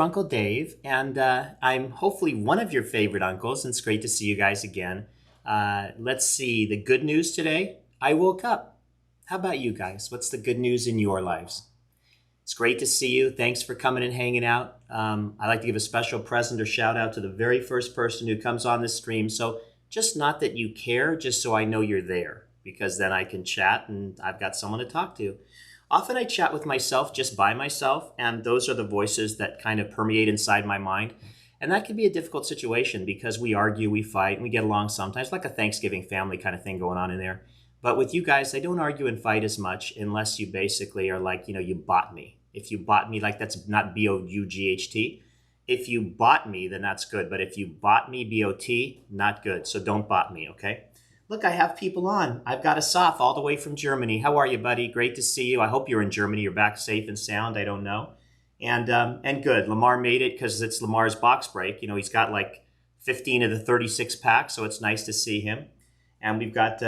Uncle Dave, and I'm hopefully one of your favorite uncles, and it's great to see you guys again. Let's see, the good news today, I woke up. How about you guys? What's the good news in your lives? It's great to see you. Thanks for coming and hanging out. I'd like to give a special present or shout out to the very first person who comes on this stream. So just not that you care, just so I know you're there, because then I can chat and I've got someone to talk to. Often I chat with myself just by myself, and those are the voices that kind of permeate inside my mind. And that can be a difficult situation because we argue, we fight, and we get along sometimes, like a Thanksgiving family kind of thing going on in there. But with you guys, I don't argue and fight as much unless you basically are like, you bought me. If you bought me, like that's not B-O-U-G-H-T. If you bought me, then that's good. But if you bought me, B-O-T, not good. So don't bot me, okay? Look, I have people on. I've got Asaf all the way from Germany. How are you, buddy? Great to see you. I hope you're in Germany. You're back safe and sound. I don't know. And good. Lamar made it because it's Lamar's box break. He's got like 15 of the 36 packs, so it's nice to see him. And we've got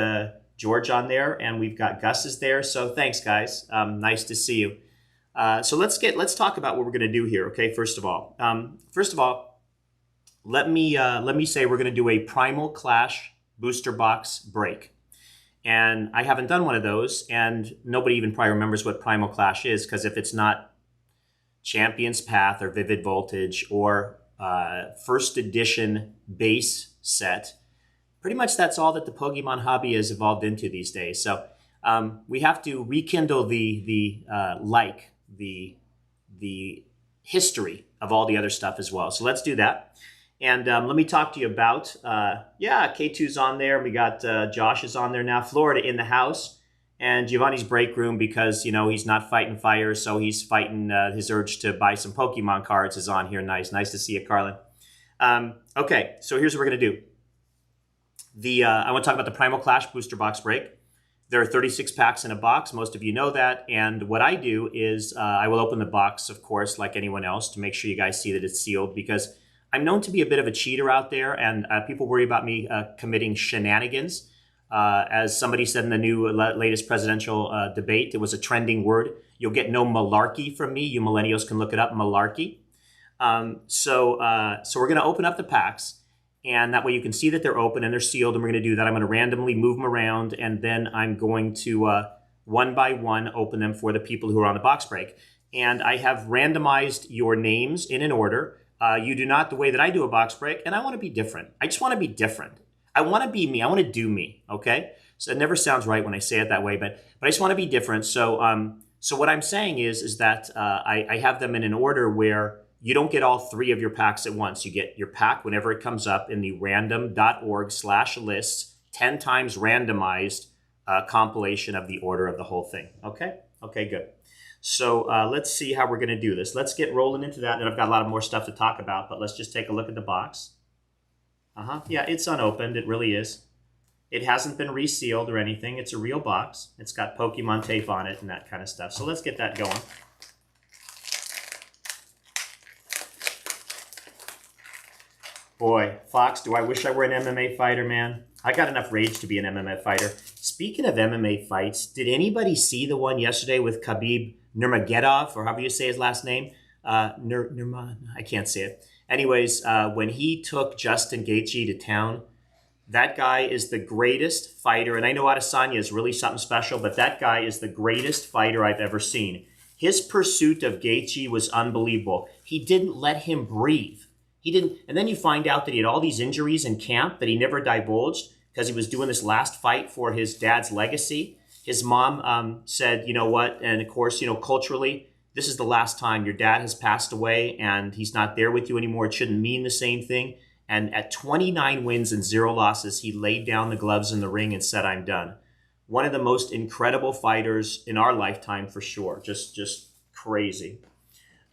George on there, and we've got Gus is there. So thanks, guys. Nice to see you. So let's talk about what we're going to do here. Okay, first of all, let me say we're going to do a Primal Clash booster box break. And I haven't done one of those, and nobody even probably remembers what Primal Clash is, because if it's not Champion's Path or Vivid Voltage or first edition base set, pretty much that's all that the Pokemon hobby has evolved into these days. So we have to rekindle the history of all the other stuff as well. So let's do that. And let me talk to you about, K2's on there. We got Josh is on there now. Florida in the house. And Giovanni's break room because, he's not fighting fire. So he's fighting his urge to buy some Pokemon cards is on here. Nice to see you, Carlin. Okay, so here's what we're going to do. I want to talk about the Primal Clash booster box break. There are 36 packs in a box. Most of you know that. And what I do is I will open the box, of course, like anyone else, to make sure you guys see that it's sealed, because I'm known to be a bit of a cheater out there, and people worry about me committing shenanigans. As somebody said in the new latest presidential debate, it was a trending word. You'll get no malarkey from me. You millennials can look it up, malarkey. So we're going to open up the packs, and that way you can see that they're open and they're sealed, and we're going to do that. I'm going to randomly move them around, and then I'm going to one by one open them for the people who are on the box break. And I have randomized your names in an order. You do not the way that I do a box break, and I want to be different. I just want to be different. I want to be me. I want to do me, okay? So it never sounds right when I say it that way, but I just want to be different. So what I'm saying is that I have them in an order where you don't get all three of your packs at once. You get your pack whenever it comes up in the random.org/lists, 10 times randomized compilation of the order of the whole thing, okay? Okay, good. So let's see how we're going to do this. Let's get rolling into that. And I've got a lot of more stuff to talk about, but let's just take a look at the box. Yeah, it's unopened. It really is. It hasn't been resealed or anything. It's a real box. It's got Pokemon tape on it and that kind of stuff. So let's get that going. Boy, Fox, do I wish I were an MMA fighter, man. I got enough rage to be an MMA fighter. Speaking of MMA fights, did anybody see the one yesterday with Khabib Nurmagomedov, or however you say his last name? I can't say it. Anyways, when he took Justin Gaethje to town, that guy is the greatest fighter. And I know Adesanya is really something special, but that guy is the greatest fighter I've ever seen. His pursuit of Gaethje was unbelievable. He didn't let him breathe. He didn't. And then you find out that he had all these injuries in camp that he never divulged because he was doing this last fight for his dad's legacy. His mom said, you know what? And of course, culturally, this is the last time. Your dad has passed away and he's not there with you anymore. It shouldn't mean the same thing. And at 29 wins and 0 losses, he laid down the gloves in the ring and said, I'm done. One of the most incredible fighters in our lifetime for sure. Just crazy.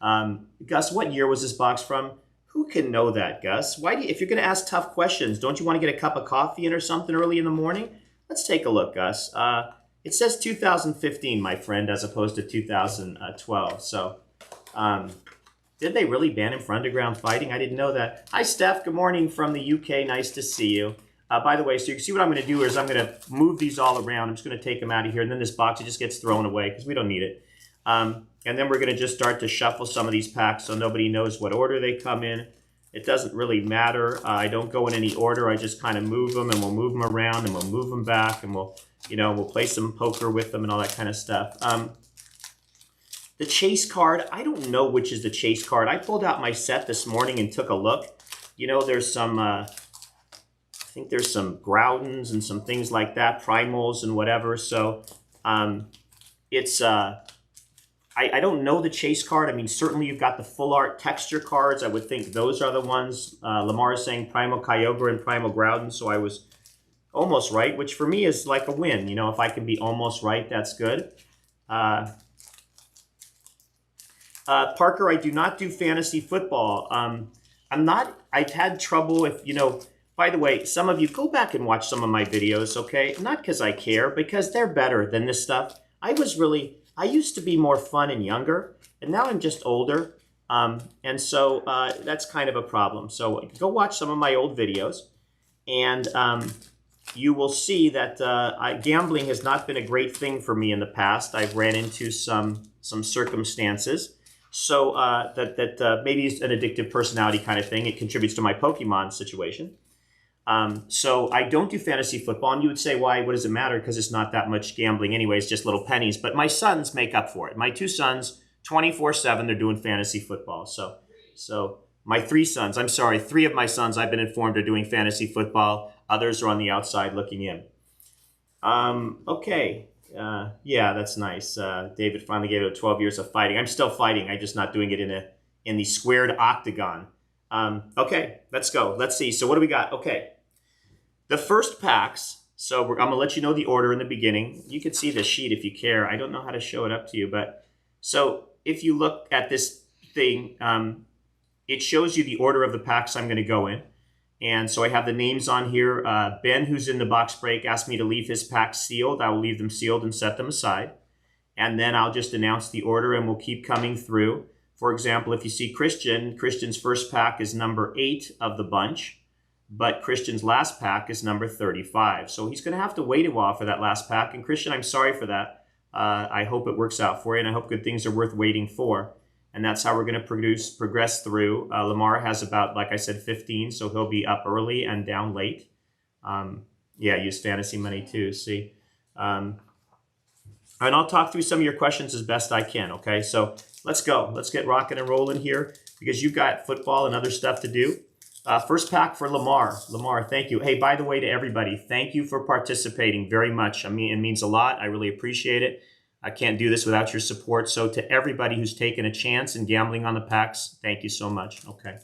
Gus, what year was this box from? Who can know that, Gus? If you're going to ask tough questions, don't you want to get a cup of coffee in or something early in the morning? Let's take a look, Gus. It says 2015, my friend, as opposed to 2012. So did they really ban him for underground fighting? I didn't know that. Hi, Steph. Good morning from the UK. Nice to see you. By the way, so you can see what I'm going to do is I'm going to move these all around. I'm just going to take them out of here. And then this box, it just gets thrown away because we don't need it. And then we're going to just start to shuffle some of these packs so nobody knows what order they come in. It doesn't really matter. I don't go in any order. I just kind of move them, and we'll move them around, and we'll move them back, and we'll play some poker with them and all that kind of stuff. The chase card, I don't know which is the chase card. I pulled out my set this morning and took a look. There's some, I think there's some Groudons and some things like that, Primals and whatever. So it's, I don't know the chase card. I mean, certainly you've got the full art texture cards. I would think those are the ones. Lamar is saying Primal Kyogre and Primal Groudon, so I was almost right, which for me is like a win. If I can be almost right, that's good. Parker, I do not do fantasy football. I've had trouble if, by the way, some of you go back and watch some of my videos, okay? Not because I care, because they're better than this stuff. I used to be more fun and younger, and now I'm just older. And so that's kind of a problem. So go watch some of my old videos, and you will see that gambling has not been a great thing for me in the past. I've ran into some circumstances. So that maybe it's an addictive personality kind of thing. It contributes to my Pokemon situation. So I don't do fantasy football. And you would say, why? What does it matter? Because it's not that much gambling anyways, just little pennies. But my sons make up for it. My two sons, 24/7, they're doing fantasy football. So my three sons, I'm sorry, three of my sons I've been informed are doing fantasy football. Others are on the outside looking in. Okay. Yeah, that's nice. David finally gave it 12 years of fighting. I'm still fighting. I'm just not doing it in the squared octagon. Okay, let's go. Let's see. So what do we got? Okay. The first packs. So I'm going to let you know the order in the beginning. You can see the sheet if you care. I don't know how to show it up to you, but so if you look at this thing, it shows you the order of the packs I'm going to go in. And so I have the names on here. Ben, who's in the box break, asked me to leave his packs sealed. I will leave them sealed and set them aside. And then I'll just announce the order, and we'll keep coming through. For example, if you see Christian's first pack is number 8 of the bunch, but Christian's last pack is number 35. So he's going to have to wait a while for that last pack. And Christian, I'm sorry for that. I hope it works out for you, and I hope good things are worth waiting for. And that's how we're going to progress through. Lamar has about, like I said, 15, so he'll be up early and down late. Yeah, use fantasy money too, see. And I'll talk through some of your questions as best I can, okay? So let's go. Let's get rocking and rolling here because you've got football and other stuff to do. First pack for Lamar. Lamar, thank you. Hey, by the way, to everybody, thank you for participating very much. I mean, it means a lot. I really appreciate it. I can't do this without your support. So to everybody who's taken a chance in gambling on the packs, thank you so much. Okay.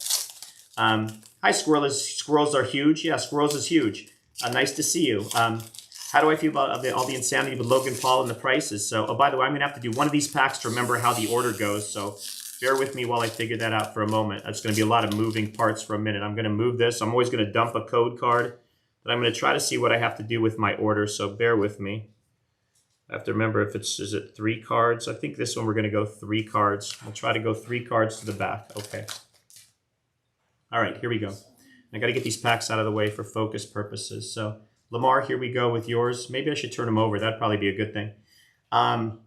Hi, Squirrels are huge. Yeah, Squirrels is huge. Nice to see you. How do I feel about all the insanity with Logan Paul and the prices? So, oh, by the way, I'm going to have to do one of these packs to remember how the order goes. So bear with me while I figure that out for a moment. It's going to be a lot of moving parts for a minute. I'm going to move this. I'm always going to dump a code card, but I'm going to try to see what I have to do with my order. So bear with me. I have to remember if is it 3 cards? I think this one we're going to go 3 cards. I'll try to go 3 cards to the back. Okay. All right, here we go. I got to get these packs out of the way for focus purposes. So Lamar, here we go with yours. Maybe I should turn them over. That'd probably be a good thing. And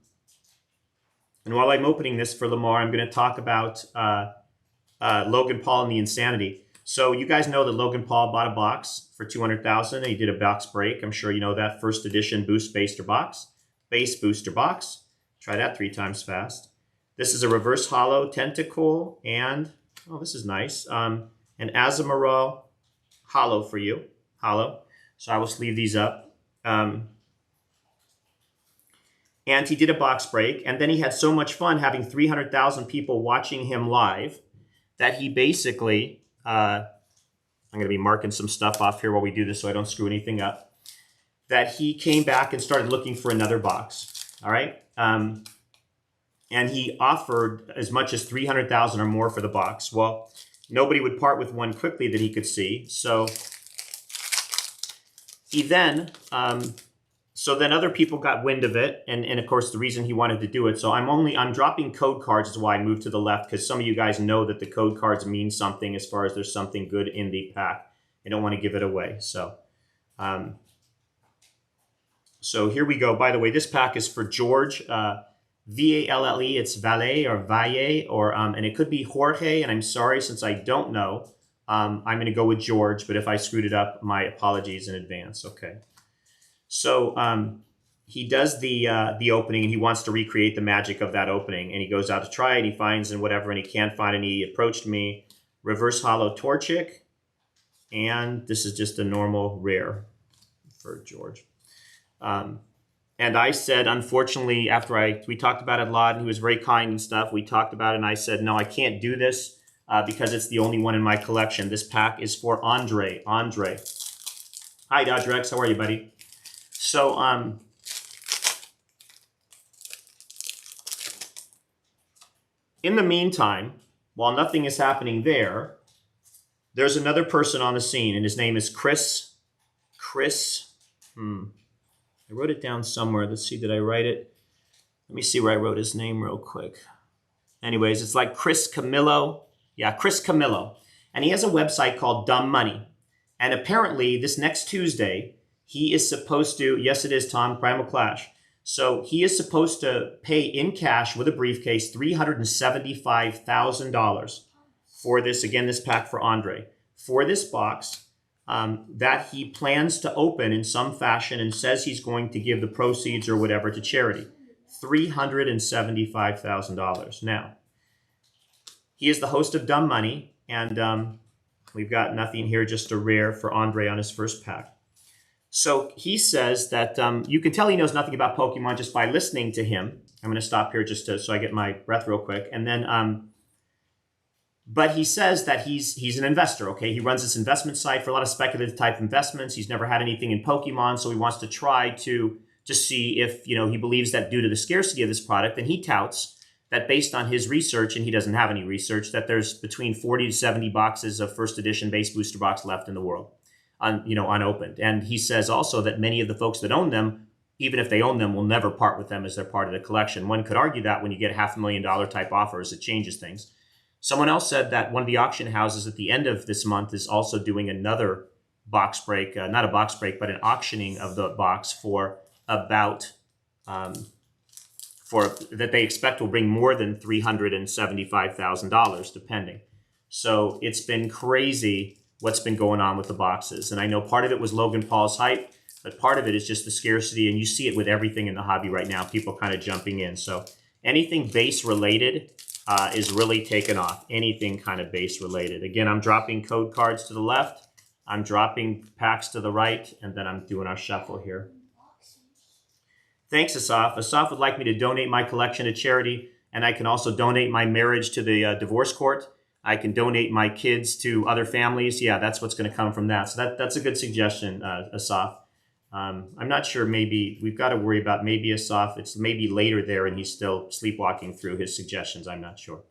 while I'm opening this for Lamar, I'm going to talk about Logan Paul and the insanity. So you guys know that Logan Paul bought a box for $200,000 and he did a box break. I'm sure you know that first edition boost booster box. Base booster box. Try that 3 times fast. This is a reverse hollow tentacle and, oh, this is nice. An Azumarill hollow for you. Hollow. So I will sleeve these up. And he did a box break. And then he had so much fun having 300,000 people watching him live that he basically, I'm going to be marking some stuff off here while we do this so I don't screw anything up. That he came back and started looking for another box, all right? And he offered as much as 300,000 or more for the box. Well, nobody would part with one quickly that he could see. So he then, so then other people got wind of it. And of course, the reason he wanted to do it. So I'm dropping code cards is why I moved to the left, because some of you guys know that the code cards mean something as far as there's something good in the pack. I don't want to give it away. So here we go. By the way, this pack is for George. Valle. It's Valle or Valle, or and it could be Jorge. And I'm sorry, since I don't know, I'm going to go with George. But if I screwed it up, my apologies in advance. Okay. So he does the opening, and he wants to recreate the magic of that opening. And he goes out to try it. He finds and whatever, and he can't find any. He approached me, reverse hollow Torchic, and this is just a normal rare for George. And I said, unfortunately, after we talked about it a lot, and he was very kind and stuff, we talked about it, and I said, no, I can't do this because it's the only one in my collection. This pack is for Andre. Andre. Hi, Dodger X. How are you, buddy? So, in the meantime, while nothing is happening there, there's another person on the scene, and his name is Chris. I wrote it down somewhere. Let's see, did I write it? Let me see where I wrote his name real quick. Anyways, it's like Chris Camillo. Yeah, Chris Camillo. And he has a website called Dumb Money. And apparently, this next Tuesday, he is supposed to, yes, it is, Tom, Primal Clash. So he is supposed to pay in cash with a briefcase $375,000 for this, again, this pack for Andre, for this box that he plans to open in some fashion and says he's going to give the proceeds or whatever to charity. $375,000. Now, he is the host of Dumb Money, and we've got nothing here, just a rare for Andre on his first pack. So he says that you can tell he knows nothing about Pokemon just by listening to him. I'm going to stop here just so I get my breath real quick. And then, but he says that he's an investor, okay? He runs this investment site for a lot of speculative type investments. He's never had anything in Pokemon, so he wants to try to see if, he believes that due to the scarcity of this product, and he touts that based on his research, and he doesn't have any research, that there's between 40 to 70 boxes of first edition base booster box left in the world. Unopened. And he says also that many of the folks that own them, even if they own them, will never part with them as they're part of the collection. One could argue that when you get $500,000 type offers, it changes things. Someone else said that one of the auction houses at the end of this month is also doing another box break, not a box break, but an auctioning of the box for about, for that they expect will bring more than $375,000, depending. So it's been crazy what's been going on with the boxes. And I know part of it was Logan Paul's hype, but part of it is just the scarcity, and you see it with everything in the hobby right now, people kind of jumping in. So anything base related is really taken off, anything kind of base related. Again, I'm dropping code cards to the left, I'm dropping packs to the right, and then I'm doing our shuffle here. Thanks, Asaf. Asaf would like me to donate my collection to charity, and I can also donate my marriage to the divorce court. I can donate my kids to other families. Yeah, that's what's going to come from that. So that's a good suggestion, Asaf. I'm not sure, maybe we've got to worry about maybe Asaf. It's maybe later there and he's still sleepwalking through his suggestions. I'm not sure.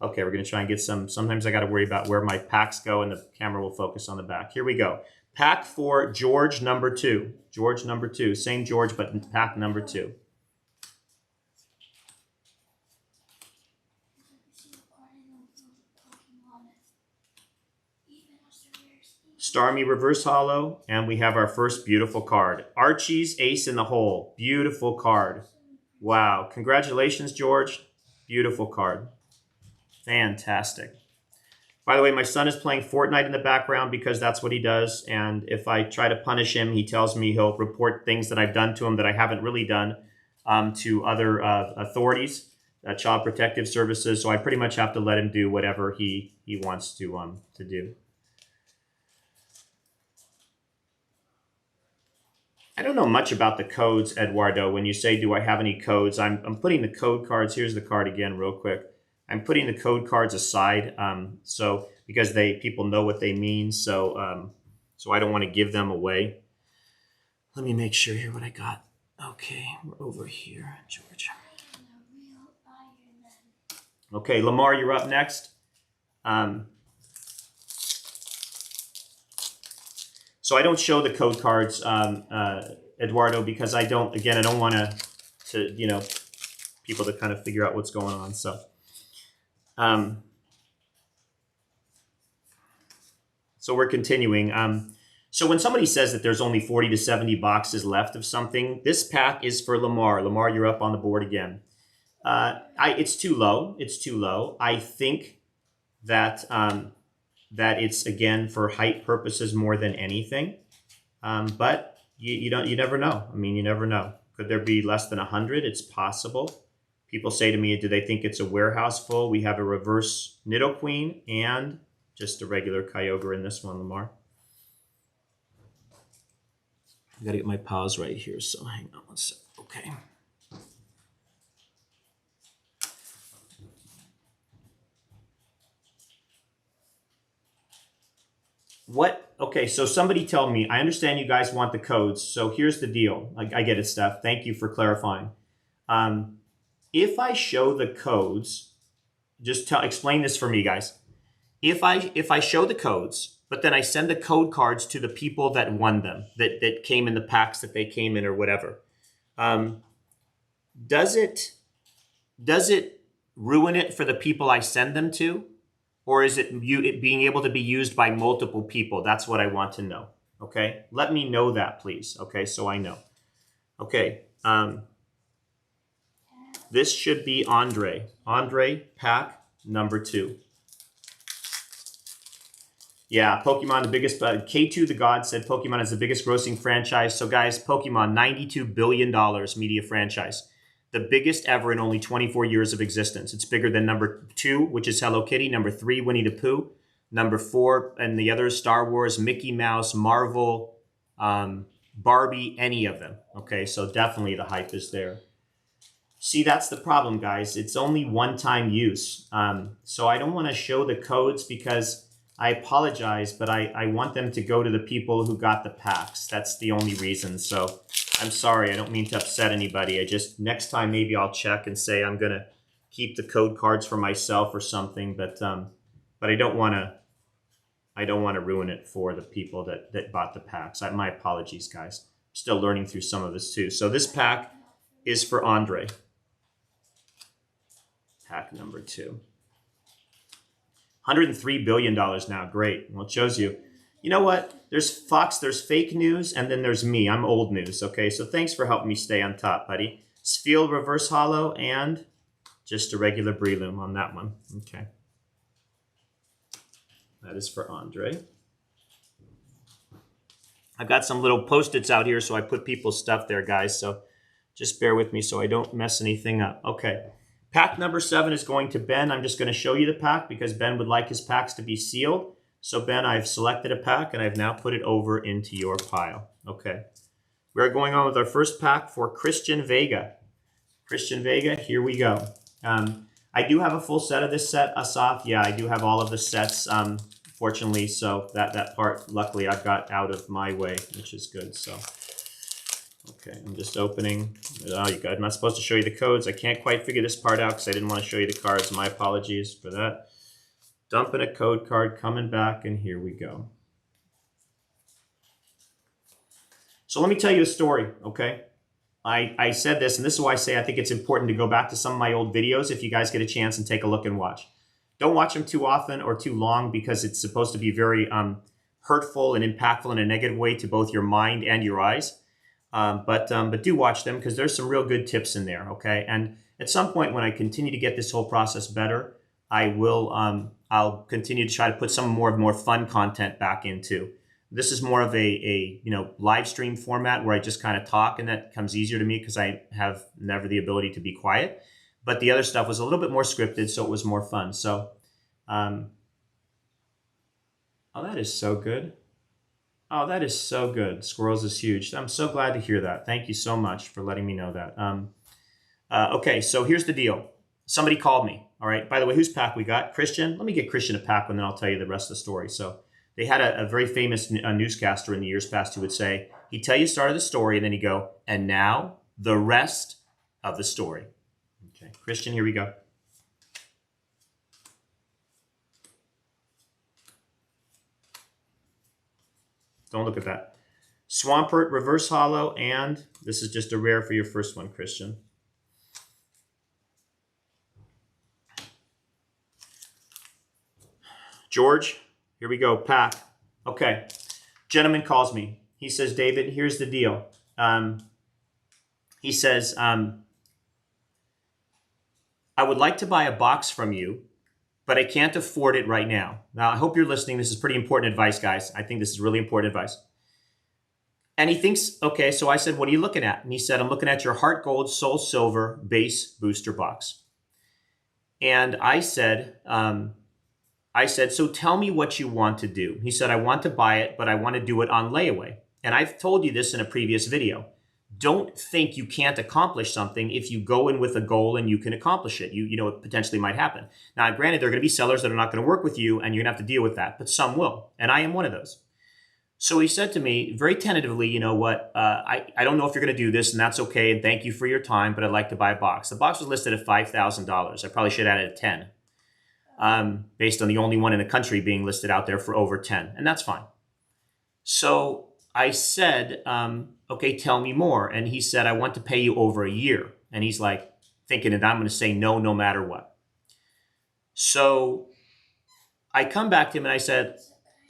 Okay, we're going to try and get some. Sometimes I got to worry about where my packs go and the camera will focus on the back. Here we go. Pack for George number 2. George number 2. Same George, but pack number 2. Starmie reverse hollow, and we have our first beautiful card. Archie's Ace in the Hole. Beautiful card. Wow. Congratulations, George. Beautiful card. Fantastic. By the way, my son is playing Fortnite in the background because that's what he does. And if I try to punish him, he tells me he'll report things that I've done to him that I haven't really done to other authorities, Child Protective Services. So I pretty much have to let him do whatever he wants to do. I don't know much about the codes, Eduardo. When you say, do I have any codes? I'm putting the code cards. Here's the card again real quick. I'm putting the code cards aside so because people know what they mean. So so I don't want to give them away. Let me make sure here what I got. Okay, we're over here, George. Okay, Lamar, you're up next. So I don't show the code cards, Eduardo, because I don't want to people to kind of figure out what's going on. So, so we're continuing. So when somebody says that there's only 40 to 70 boxes left of something, this pack is for Lamar. Lamar, you're up on the board again. It's too low. It's too low. I think that that it's again for height purposes more than anything. But you never know. I mean, you never know. Could there be less than 100? It's possible. People say to me, do they think it's a warehouse full? We have a reverse Nidoqueen and just a regular Kyogre in this one, Lamar. I gotta get my pause right here, so hang on one sec. Okay. What? Okay, so somebody tell me, I understand you guys want the codes, so here's the deal. I get it, Steph. Thank you for clarifying. If I show the codes, just explain this for me, guys. If I show the codes, but then I send the code cards to the people that won them, that came in the packs that they came in or whatever, does it ruin it for the people I send them to? Or is it being able to be used by multiple people? That's what I want to know. Okay, let me know that, please. Okay, so I know. Okay, this should be Andre. Andre, pack number 2. Yeah, Pokemon, the biggest, K2 the God said Pokemon is the biggest grossing franchise. So guys, Pokemon, $92 billion media franchise. The biggest ever in only 24 years of existence. It's bigger than number 2, which is Hello Kitty. Number 3, Winnie the Pooh. Number 4, and the others, Star Wars, Mickey Mouse, Marvel, Barbie, any of them. Okay, so definitely the hype is there. See, that's the problem, guys. It's only one-time use. So I don't want to show the codes because I apologize, but I want them to go to the people who got the packs. That's the only reason. So I'm sorry. I don't mean to upset anybody. I just, next time maybe I'll check and say I'm going to keep the code cards for myself or something. But I don't want to ruin it for the people that bought the packs. My apologies, guys. I'm still learning through some of this too. So this pack is for Andre. Pack number 2. $103 billion now. Great. Well, it shows you. You know what? There's Fox, there's fake news, and then there's me. I'm old news, okay? So thanks for helping me stay on top, buddy. Spheal Reverse Hollow and just a regular Breloom on that one. Okay. That is for Andre. I've got some little Post-its out here, so I put people's stuff there, guys. So just bear with me so I don't mess anything up. Okay. Pack number 7 is going to Ben. I'm just going to show you the pack because Ben would like his packs to be sealed. So Ben, I've selected a pack and I've now put it over into your pile. Okay. We're going on with our first pack for Christian Vega. Christian Vega, here we go. I do have a full set of this set, Asaf. Yeah, I do have all of the sets, fortunately. So that part, luckily, I've got out of my way, which is good. So, okay, I'm just opening. Oh, you guys, I'm not supposed to show you the codes. I can't quite figure this part out because I didn't want to show you the cards. My apologies for that. Dumping a code card, coming back, and here we go. So let me tell you a story, okay? I said this, and this is why I say I think it's important to go back to some of my old videos if you guys get a chance and take a look and watch. Don't watch them too often or too long because it's supposed to be very hurtful and impactful in a negative way to both your mind and your eyes. But do watch them because there's some real good tips in there, okay? And at some point when I continue to get this whole process better, I will I'll continue to try to put some more fun content back into. This is more of a live stream format where I just kind of talk, and that comes easier to me because I have never the ability to be quiet. But the other stuff was a little bit more scripted, so it was more fun. So, oh, that is so good. Oh, that is so good. Squirrels is huge. I'm so glad to hear that. Thank you so much for letting me know that. Okay, so here's the deal. Somebody called me. All right. By the way, whose pack we got? Christian. Let me get Christian a pack, and then I'll tell you the rest of the story. So they had a very famous newscaster in the years past who would say, he'd tell you the start of the story, and then he'd go, and now the rest of the story. Okay, Christian, here we go. Don't look at that. Swampert, Reverse Hollow, and this is just a rare for your first one, Christian. George, here we go, pack. Okay, gentleman calls me. He says, David, here's the deal. He says, I would like to buy a box from you, but I can't afford it right now. Now, I hope you're listening. This is pretty important advice, guys. I think this is really important advice. And he thinks, okay, so I said, what are you looking at? And he said, I'm looking at your Heart Gold Soul Silver base booster box. And I said, so tell me what you want to do. He said, I want to buy it, but I want to do it on layaway. And I've told you this in a previous video. Don't think you can't accomplish something if you go in with a goal and you can accomplish it. You know, it potentially might happen. Now, granted, there are going to be sellers that are not going to work with you and you're going to have to deal with that, but some will. And I am one of those. So he said to me very tentatively, you know what, I don't know if you're going to do this, and that's okay, and thank you for your time, but I'd like to buy a box. The box was listed at $5,000. I probably should have added 10, based on the only one in the country being listed out there for over 10, and that's fine. So I said, okay, tell me more. And he said, I want to pay you over a year. And he's like thinking that I'm going to say no, no matter what. So I come back to him and I said,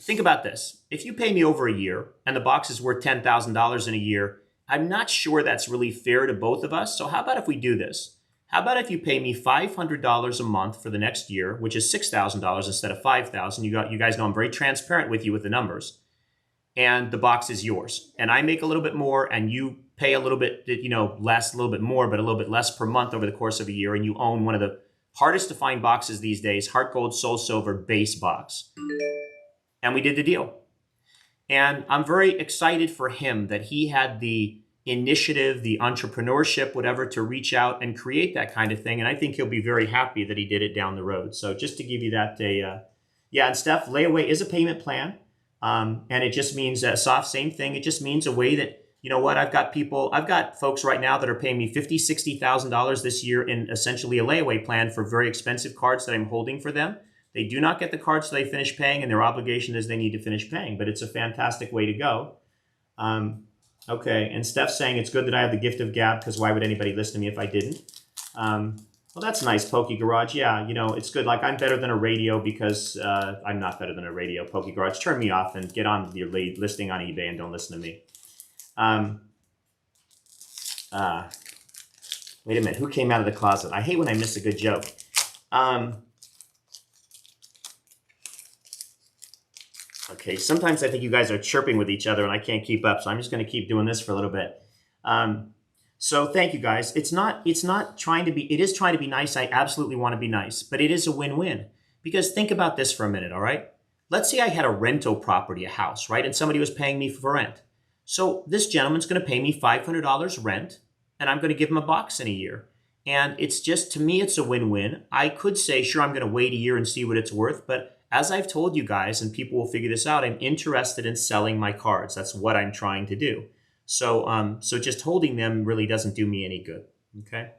think about this. If you pay me over a year and the box is worth $10,000 in a year, I'm not sure that's really fair to both of us. So how about if we do this? How about if you pay me $500 a month for the next year, which is $6,000 instead of $5,000? You guys know I'm very transparent with you with the numbers. And the box is yours. And I make a little bit more and you pay a little bit, less, a little bit more, but a little bit less per month over the course of a year. And you own one of the hardest to find boxes these days, Heart Gold Soul Silver base box. And we did the deal. And I'm very excited for him that he had the initiative, the entrepreneurship, whatever, to reach out and create that kind of thing. And I think he'll be very happy that he did it down the road. So just to give you that, and Steph, layaway is a payment plan. And it just means, soft, same thing. It just means a way that, you know what, I've got folks right now that are paying me $50,000, $60,000 this year in essentially a layaway plan for very expensive cards that I'm holding for them. They do not get the cards till they finish paying, and their obligation is they need to finish paying. But it's a fantastic way to go. Okay, and Steph's saying it's good that I have the gift of gab because why would anybody listen to me if I didn't? Well, that's nice, Pokey Garage. Yeah, it's good. Like, I'm better than a radio because I'm not better than a radio, Pokey Garage. Turn me off and get on your listing on eBay and don't listen to me. Wait a minute. Who came out of the closet? I hate when I miss a good joke. Okay, sometimes I think you guys are chirping with each other and I can't keep up, so I'm just going to keep doing this for a little bit. So thank you guys. It is trying to be nice. I absolutely want to be nice, but it is a win-win because think about this for a minute, all right? Let's say I had a rental property, a house, right? And somebody was paying me for rent. So this gentleman's going to pay me $500 rent and I'm going to give him a box in a year. And it's just, to me, it's a win-win. I could say, sure, I'm going to wait a year and see what it's worth, but as I've told you guys, and people will figure this out, I'm interested in selling my cards. That's what I'm trying to do. So just holding them really doesn't do me any good, okay?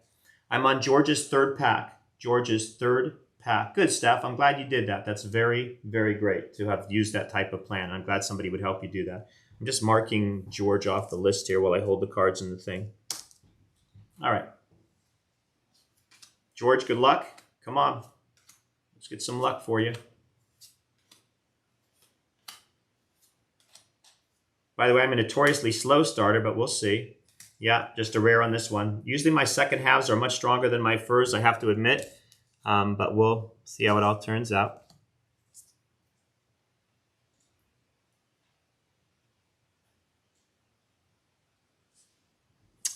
I'm on George's third pack. George's third pack. Good, Steph. I'm glad you did that. That's very, very great to have used that type of plan. I'm glad somebody would help you do that. I'm just marking George off the list here while I hold the cards in the thing. All right. George, good luck. Come on. Let's get some luck for you. By the way, I'm a notoriously slow starter, but we'll see. Yeah, just a rare on this one. Usually my second halves are much stronger than my first, I have to admit. But we'll see how it all turns out.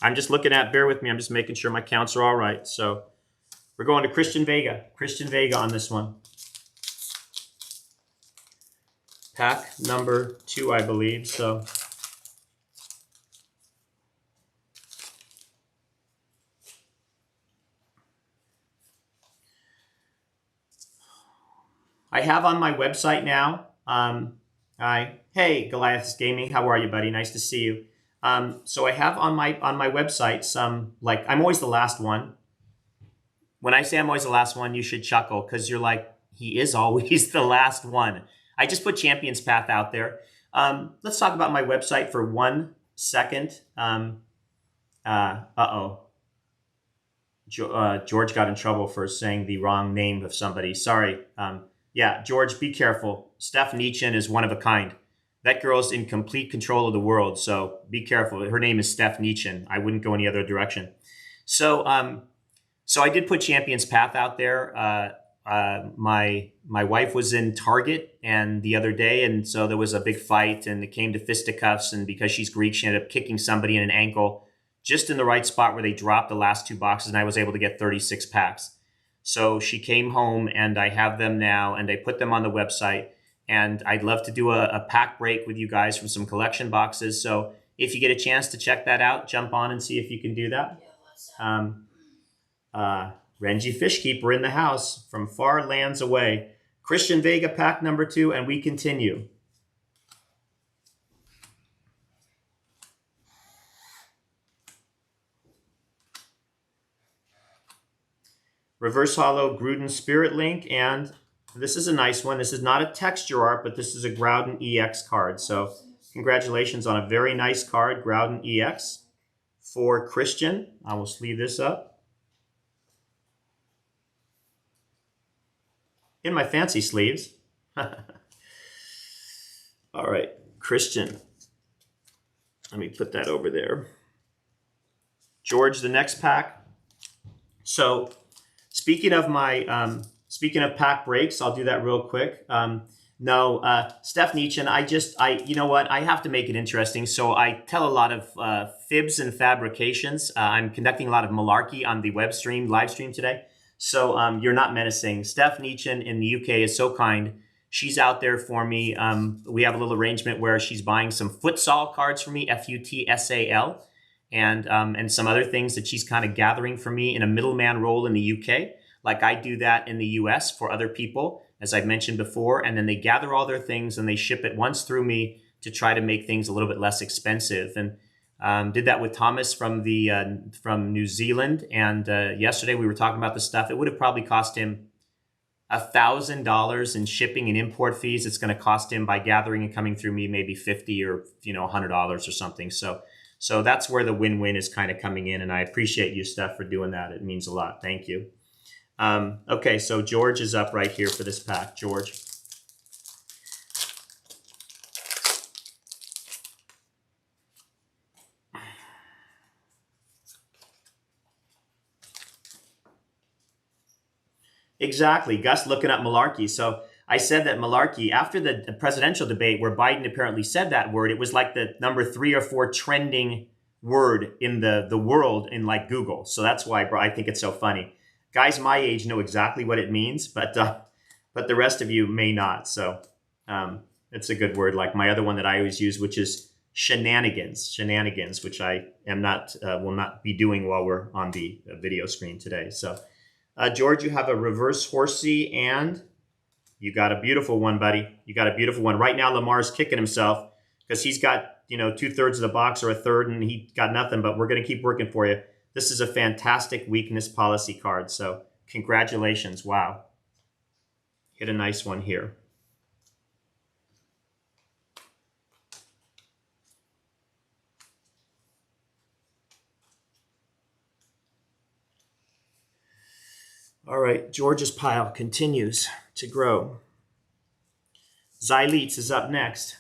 I'm just looking at, bear with me, I'm just making sure my counts are all right. So we're going to Christian Vega. Christian Vega on this one. Pack number 2, I believe. So I have on my website now. Hey, Goliath's Gaming, how are you, buddy? Nice to see you. So I have on my website some, like, I'm always the last one. When I say I'm always the last one, you should chuckle because you're like, he is always the last one. I just put Champion's Path out there. Let's talk about my website for 1 second. George got in trouble for saying the wrong name of somebody. Sorry. Yeah, George, be careful. Steph Nietzsche is one of a kind. That girl's in complete control of the world, so be careful. Her name is Steph Nietzsche. I wouldn't go any other direction. So So I did put Champion's Path out there. My wife was in Target and the other day, and so there was a big fight, and it came to fisticuffs. And because she's Greek, she ended up kicking somebody in an ankle, just in the right spot where they dropped the last 2 boxes, and I was able to get 36 packs. So she came home, and I have them now, and I put them on the website. And I'd love to do a pack break with you guys from some collection boxes. So if you get a chance to check that out, jump on and see if you can do that. Renji Fishkeeper in the house from far lands away. Christian Vega, pack number 2, and we continue. Reverse Hollow Gruden Spirit Link, and this is a nice one. This is not a texture art, but this is a Groudon EX card. So congratulations on a very nice card, Groudon EX for Christian. I will sleeve this up. In my fancy sleeves. All right, Christian. Let me put that over there. George, the next pack. So speaking of pack breaks, I'll do that real quick. Steph Nietzsche, you know what? I have to make it interesting. So I tell a lot of fibs and fabrications. I'm conducting a lot of malarkey on the live stream today. So you're not menacing. Steph Nietzsche in the UK is so kind. She's out there for me. We have a little arrangement where she's buying some futsal cards for me, FUTSAL, and some other things that she's kind of gathering for me in a middleman role in the UK. Like I do that in the US for other people, as I've mentioned before, and then they gather all their things and they ship it once through me to try to make things a little bit less expensive. And did that with Thomas from New Zealand. And yesterday we were talking about the stuff. It would have probably cost him $1,000 in shipping and import fees. It's going to cost him by gathering and coming through me maybe $50 or $100 or something. So that's where the win-win is kind of coming in. And I appreciate you, Steph, for doing that. It means a lot. Thank you. Okay, so George is up right here for this pack. George. Exactly. Gus looking up malarkey. So I said that malarkey, after the presidential debate where Biden apparently said that word, it was like the number 3 or 4 trending word in the world in like Google. So that's why I think it's so funny. Guys my age know exactly what it means, but the rest of you may not. So it's a good word, like my other one that I always use, which is shenanigans, which I am not will not be doing while we're on the video screen today. So George, you have a reverse horsey, and you got a beautiful one, buddy. You got a beautiful one. Right now, Lamar's kicking himself because he's got 2/3 of the box or a third, and he got nothing. But we're going to keep working for you. This is a fantastic weakness policy card. So congratulations. Wow. Hit a nice one here. All right, George's pile continues to grow. Xyleets is up next.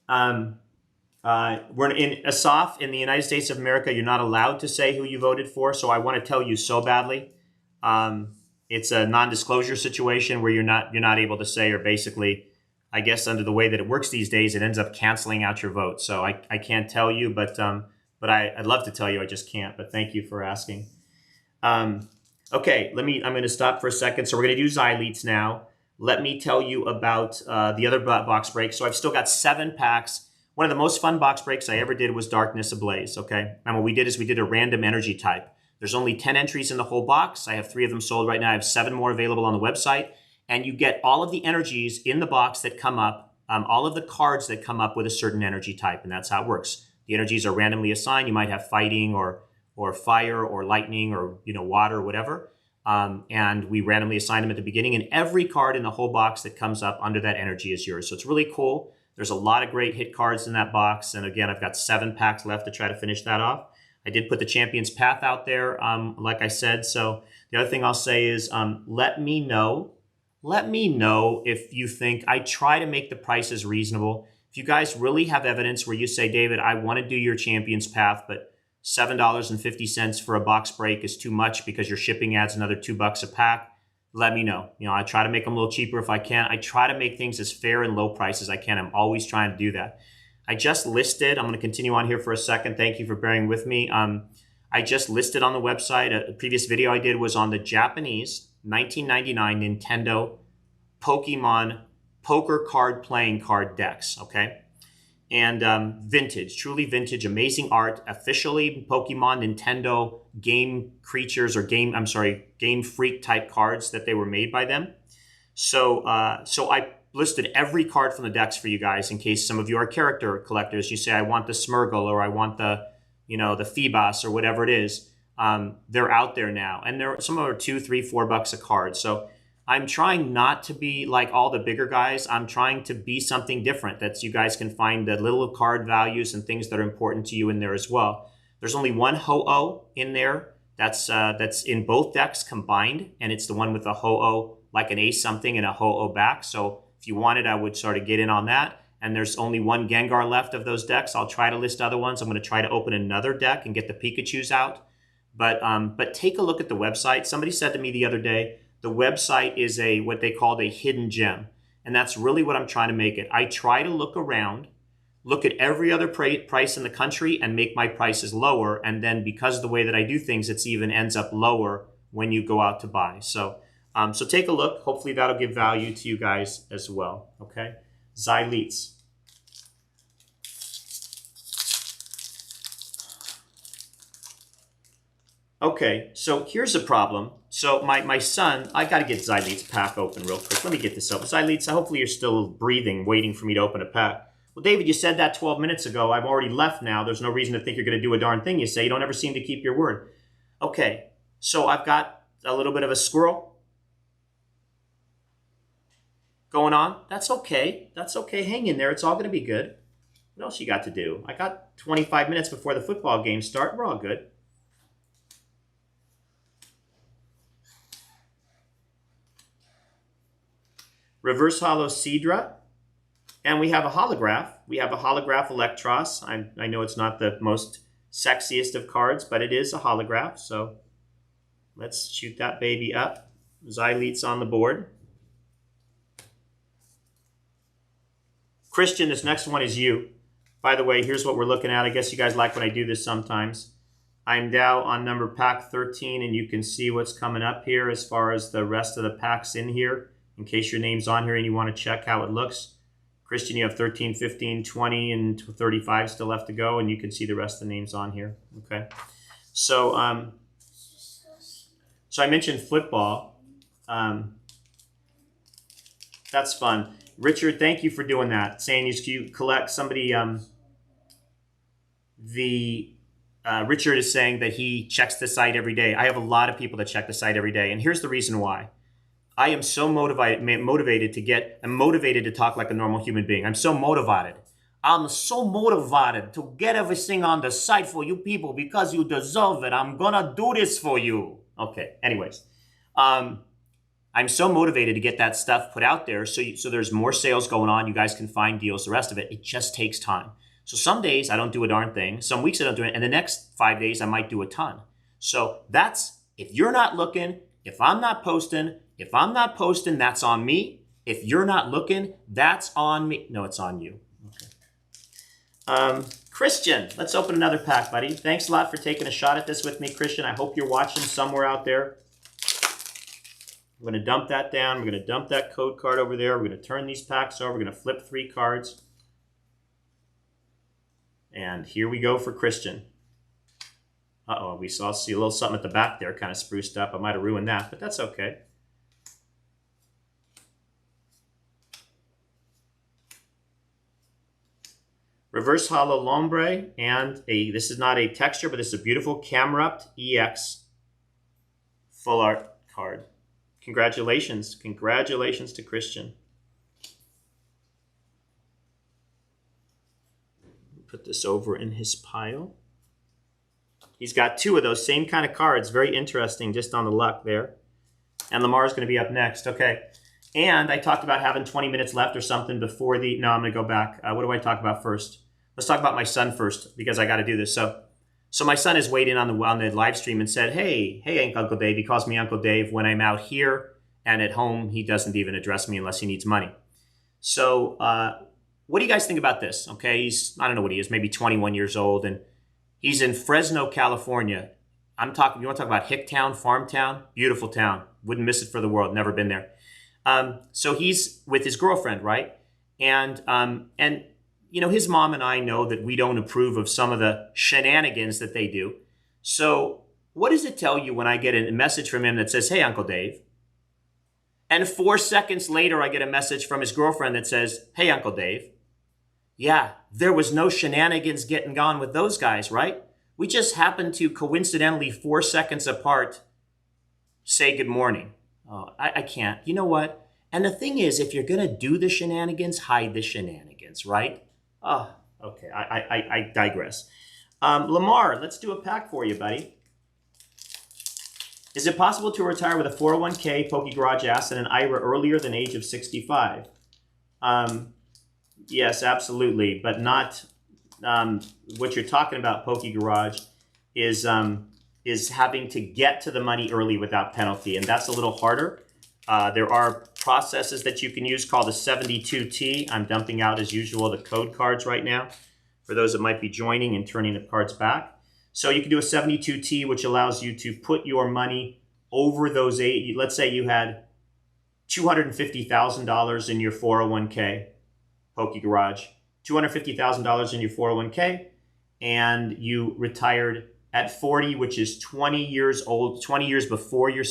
We're in Asaf in the United States of America. You're not allowed to say who you voted for, so I want to tell you so badly. It's a non-disclosure situation where you're not able to say, or basically, I guess under the way that it works these days, it ends up canceling out your vote. So I can't tell you, but I'd love to tell you, I just can't. But thank you for asking. Okay, I'm going to stop for a second. So we're going to do Xyleets now. Let me tell you about the other box break. So I've still got 7 packs. One of the most fun box breaks I ever did was Darkness Ablaze, okay? And what we did is we did a random energy type. There's only 10 entries in the whole box. I have 3 of them sold right now. I have 7 more available on the website. And you get all of the energies in the box that come up, all of the cards that come up with a certain energy type. And that's how it works. The energies are randomly assigned. You might have fighting or fire or lightning or water or whatever. And we randomly assign them at the beginning. And every card in the whole box that comes up under that energy is yours. So it's really cool. There's a lot of great hit cards in that box. And again, I've got 7 packs left to try to finish that off. I did put the Champion's Path out there, like I said. So the other thing I'll say is let me know if you think I try to make the prices reasonable. If you guys really have evidence where you say, David, I want to do your Champion's Path, but $7.50 for a box break is too much because your shipping adds another $2 a pack, let me know. I try to make them a little cheaper if I can. I try to make things as fair and low price as I can. I'm always trying to do that. I just listed, I'm going to continue on here for a second. Thank you for bearing with me. I just listed on the website, a previous video I did was on the Japanese 1999 Nintendo Pokemon poker card playing card decks, okay? And vintage, truly vintage, amazing art, officially Pokemon Nintendo game creatures or Game Freak type cards that they were made by them. So I listed every card from the decks for you guys in case some of you are character collectors. You say, I want the Smurgle or I want the, the Phoebus or whatever it is. They're out there now. And some of them are $2, $3, $4 a card. So I'm trying not to be like all the bigger guys. I'm trying to be something different that you guys can find the little card values and things that are important to you in there as well. There's only one Ho-Oh in there that's in both decks combined, and it's the one with a Ho-Oh, like an ace something and a Ho-Oh back. So if you wanted, I would sort of get in on that. And there's only one Gengar left of those decks. I'll try to list other ones. I'm going to try to open another deck and get the Pikachus out. But take a look at the website. Somebody said to me the other day, the website is what they called a hidden gem. And that's really what I'm trying to make it. I try to look around, look at every other price in the country and make my prices lower. And then because of the way that I do things, it's even ends up lower when you go out to buy. So take a look. Hopefully that'll give value to you guys as well. Okay. Xyletes. Okay, so here's a problem. So my son, I got to get Xyletes pack open real quick. Let me get this open. Xyletes, hopefully you're still breathing, waiting for me to open a pack. Well, David, you said that 12 minutes ago. I've already left now. There's no reason to think you're going to do a darn thing you say. You don't ever seem to keep your word. Okay, so I've got a little bit of a squirrel going on. That's okay. That's okay. Hang in there. It's all going to be good. What else you got to do? I got 25 minutes before the football game start. We're all good. Reverse Holo Cedra, and we have a holograph. We have a holograph Electros. I know it's not the most sexiest of cards, but it is a holograph. So let's shoot that baby up. Xyletes on the board. Christian, this next one is you. By the way, here's what we're looking at. I guess you guys like when I do this sometimes. I'm now on number pack 13, and you can see what's coming up here as far as the rest of the packs in here. In case your name's on here and you want to check how it looks. Christian, you have 13, 15, 20, and 35 still left to go, and you can see the rest of the names on here. Okay. So I mentioned football. That's fun. Richard, thank you for doing that. Saying you collect somebody. Richard is saying that he checks the site every day. I have a lot of people that check the site every day, and here's the reason why. I am so motivated to talk like a normal human being. I'm so motivated. I'm so motivated to get everything on the site for you people because you deserve it. I'm gonna do this for you. Okay, anyways. I'm so motivated to get that stuff put out there so there's more sales going on. You guys can find deals, the rest of it. It just takes time. So some days I don't do a darn thing. Some weeks I don't do it. And the next 5 days I might do a ton. So that's, if you're not looking, if I'm not posting, that's on me. If you're not looking, that's on me. No, it's on you. Okay. Christian, let's open another pack, buddy. Thanks a lot for taking a shot at this with me, Christian. I hope you're watching somewhere out there. I'm going to dump that down. We're going to dump that code card over there. We're going to turn these packs over. We're going to flip 3 cards. And here we go for Christian. Uh-oh, we see a little something at the back there, kind of spruced up. I might have ruined that, but that's okay. Reverse Holo Lombre, and this is not a texture, but this is a beautiful Camerupt EX full art card. Congratulations. Congratulations to Christian. Put this over in his pile. He's got 2 of those same kind of cards. Very interesting, just on the luck there. And Lamar's going to be up next. Okay. And I talked about having 20 minutes left or something before no, I'm going to go back. What do I talk about first? Let's talk about my son first, because I got to do this. So So my son has weighed in on the live stream and said, hey, Uncle Dave. He calls me Uncle Dave when I'm out here, and at home he doesn't even address me unless he needs money. So what do you guys think about this? Okay, I don't know what he is, maybe 21 years old, and he's in Fresno, California. You want to talk about hick town, farm town? Beautiful town. Wouldn't miss it for the world. Never been there. So he's with his girlfriend, right? And his mom and I know that we don't approve of some of the shenanigans that they do. So what does it tell you when I get a message from him that says, hey, Uncle Dave? And 4 seconds later, I get a message from his girlfriend that says, hey, Uncle Dave. Yeah, there was no shenanigans getting gone with those guys, right? We just happened to coincidentally 4 seconds apart say good morning. Oh, I can't. You know what? And the thing is, if you're going to do the shenanigans, hide the shenanigans, right? Oh, okay. I digress. Lamar, let's do a pack for you, buddy. Is it possible to retire with a 401k, Pokey Garage asset, and IRA earlier than age of 65? Yes, absolutely, but not what you're talking about, Pokey Garage, is having to get to the money early without penalty, and that's a little harder. There are processes that you can use called the 72T. I'm dumping out, as usual, the code cards right now for those that might be joining and turning the cards back. So you can do a 72T, which allows you to put your money over those eight. Let's say you had $250,000 in your 401k, Pokey Garage, $250,000 in your 401k, and you retired at 40, which is 20 years old, 20 years before you're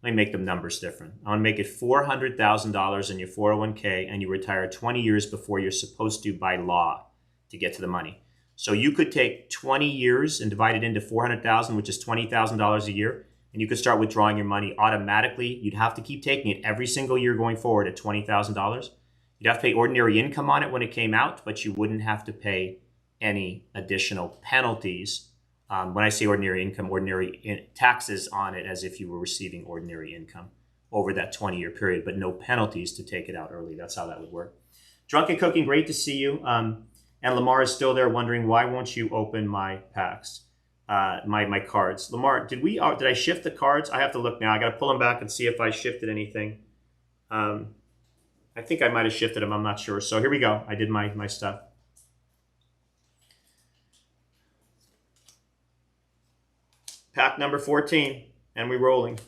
let me make the numbers different. I want to make it $400,000 in your 401k, and you retire 20 years before you're supposed to by law to get to the money. So you could take 20 years and divide it into 400,000, which is $20,000 a year, and you could start withdrawing your money automatically. You'd have to keep taking it every single year going forward at $20,000. You'd have to pay ordinary income on it when it came out, but you wouldn't have to pay any additional penalties. When I say ordinary income, taxes on it as if you were receiving ordinary income over that 20-year period, but no penalties to take it out early. That's how that would work. Drunken Cooking, great to see you. And Lamar is still there wondering, why won't you open my packs, my cards? Lamar, did I shift the cards? I have to look now. I got to pull them back and see if I shifted anything. I think I might have shifted them. I'm not sure. So here we go. I did my stuff. Pack number 14, and we're rolling.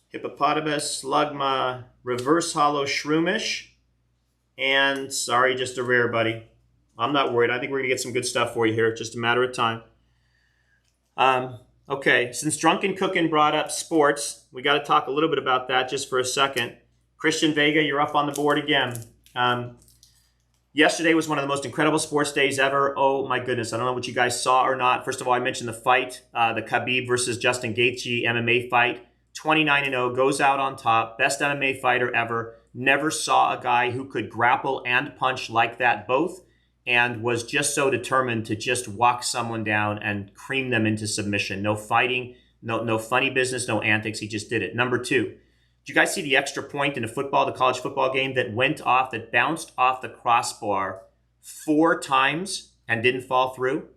Hippopotamus, Slugma, Reverse Hollow, Shroomish, and sorry, just a rare, buddy. I'm not worried. I think we're going to get some good stuff for you here. It's just a matter of time. Okay, since Drunken Cooking brought up sports, we got to talk a little bit about that just for a second. Christian Vega, you're up on the board again. Yesterday was one of the most incredible sports days ever. Oh my goodness, I don't know what you guys saw or not. First of all, I mentioned the fight, the Khabib versus Justin Gaethje MMA fight. 29-0, goes out on top. Best MMA fighter ever. Never saw a guy who could grapple and punch like that both, and was just so determined to just walk someone down and cream them into submission. No fighting, no funny business, no antics. He just did it. Number two. Did you guys see the extra point in the college football game that bounced off the crossbar 4 times and didn't fall through?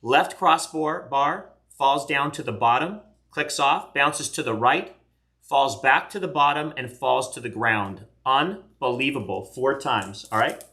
Left crossbar falls down to the bottom, clicks off, bounces to the right, falls back to the bottom, and falls to the ground. Unbelievable. 4 times, all right?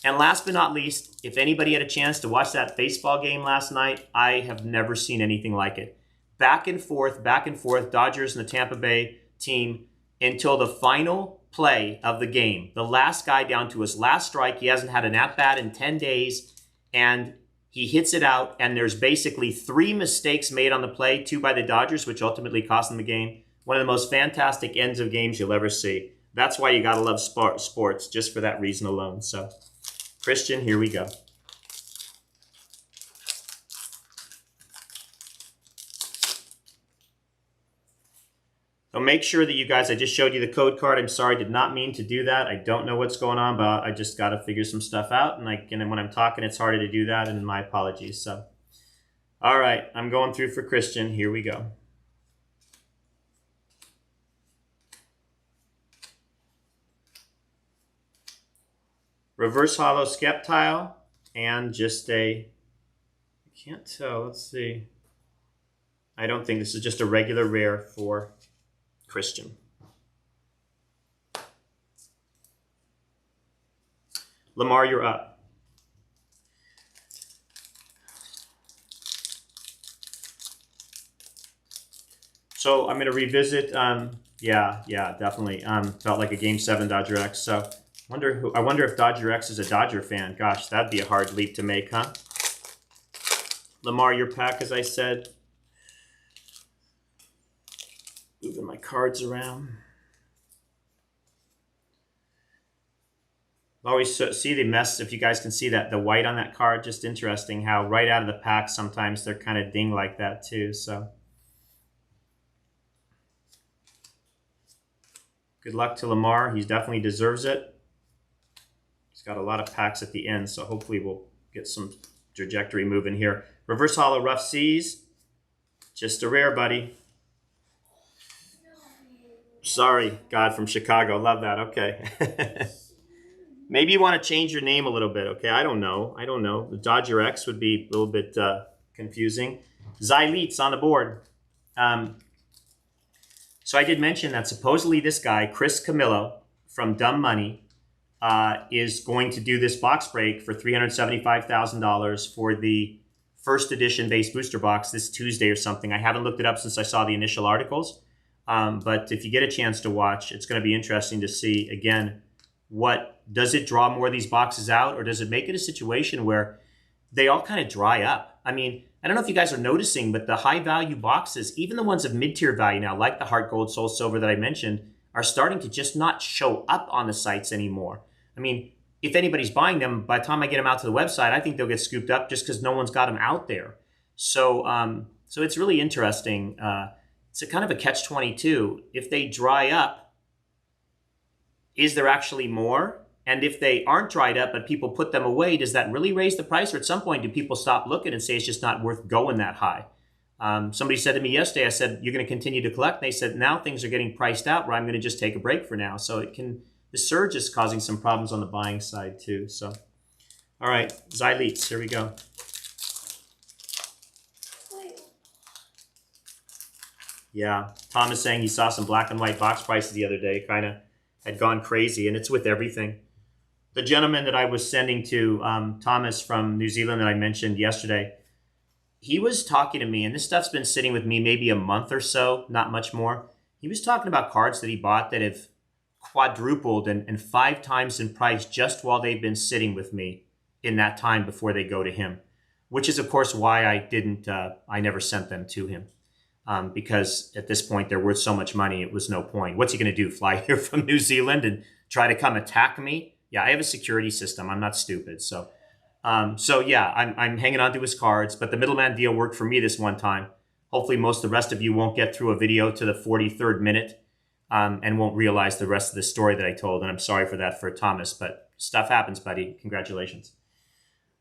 And last but not least, if anybody had a chance to watch that baseball game last night, I have never seen anything like it. Back and forth, Dodgers and the Tampa Bay team, until the final play of the game. The last guy down to his last strike. He hasn't had an at-bat in 10 days, and he hits it out, and there's basically 3 mistakes made on the play, 2 by the Dodgers, which ultimately cost them the game. One of the most fantastic ends of games you'll ever see. That's why you got to love sports, just for that reason alone. So, Christian, here we go. So make sure that you guys, I just showed you the code card. I'm sorry, did not mean to do that. I don't know what's going on, but I just got to figure some stuff out. And when I'm talking, it's harder to do that, and my apologies. So, all right, I'm going through for Christian. Here we go. Reverse Hollow Skeptile, and just a Can't tell. Let's see. I don't think this is just a regular rare for Christian. Lamar, you're up. So I'm going to revisit. Yeah, definitely. Felt like a Game 7 Dodger X. So I wonder if Dodger X is a Dodger fan. Gosh, that'd be a hard leap to make, huh? Lamar, your pack, as I said. Moving my cards around. Always see the mess, if you guys can see that, the white on that card, just interesting how right out of the pack sometimes they're kind of ding like that too. So good luck to Lamar. He definitely deserves it. He's got a lot of packs at the end, so hopefully we'll get some trajectory moving here. Reverse Hollow Rough Seas. Just a rare, buddy. Sorry, God from Chicago. Love that. Okay. Maybe you want to change your name a little bit, okay? I don't know. The Dodger X would be a little bit confusing. Xyleets on the board. So I did mention that supposedly this guy, Chris Camillo from Dumb Money, is going to do this box break for $375,000 for the first edition base booster box this Tuesday or something. I haven't looked it up since I saw the initial articles. But if you get a chance to watch, it's going to be interesting to see, again, what does it draw more of these boxes out, or does it make it a situation where they all kind of dry up? I mean, I don't know if you guys are noticing, but the high value boxes, even the ones of mid-tier value now, like the Heart Gold, Soul Silver that I mentioned, are starting to just not show up on the sites anymore. I mean, if anybody's buying them, by the time I get them out to the website, I think they'll get scooped up just because no one's got them out there. So, so it's really interesting. It's a kind of a catch-22. If they dry up, is there actually more? And if they aren't dried up but people put them away, does that really raise the price? Or at some point, do people stop looking and say it's just not worth going that high? Somebody said to me yesterday, I said, you're going to continue to collect? And they said, now things are getting priced out where I'm going to just take a break for now. So the surge is causing some problems on the buying side too. So, all right, Xyleets, here we go. Yeah, Tom is saying he saw some black and white box prices the other day, kind of had gone crazy, and it's with everything. The gentleman that I was sending to, Thomas from New Zealand that I mentioned yesterday, he was talking to me, and this stuff's been sitting with me maybe a month or so, not much more. He was talking about cards that he bought that have quadrupled and 5 times in price just while they've been sitting with me in that time before they go to him, which is, of course, why I never sent them to him. Because at this point they're worth so much money, it was no point. What's he going to do, fly here from New Zealand and try to come attack me? Yeah, I have a security system. I'm not stupid. So yeah, I'm hanging on to his cards, but the middleman deal worked for me this one time. Hopefully most of the rest of you won't get through a video to the 43rd minute and won't realize the rest of the story that I told. And I'm sorry for that for Thomas, but stuff happens, buddy. Congratulations.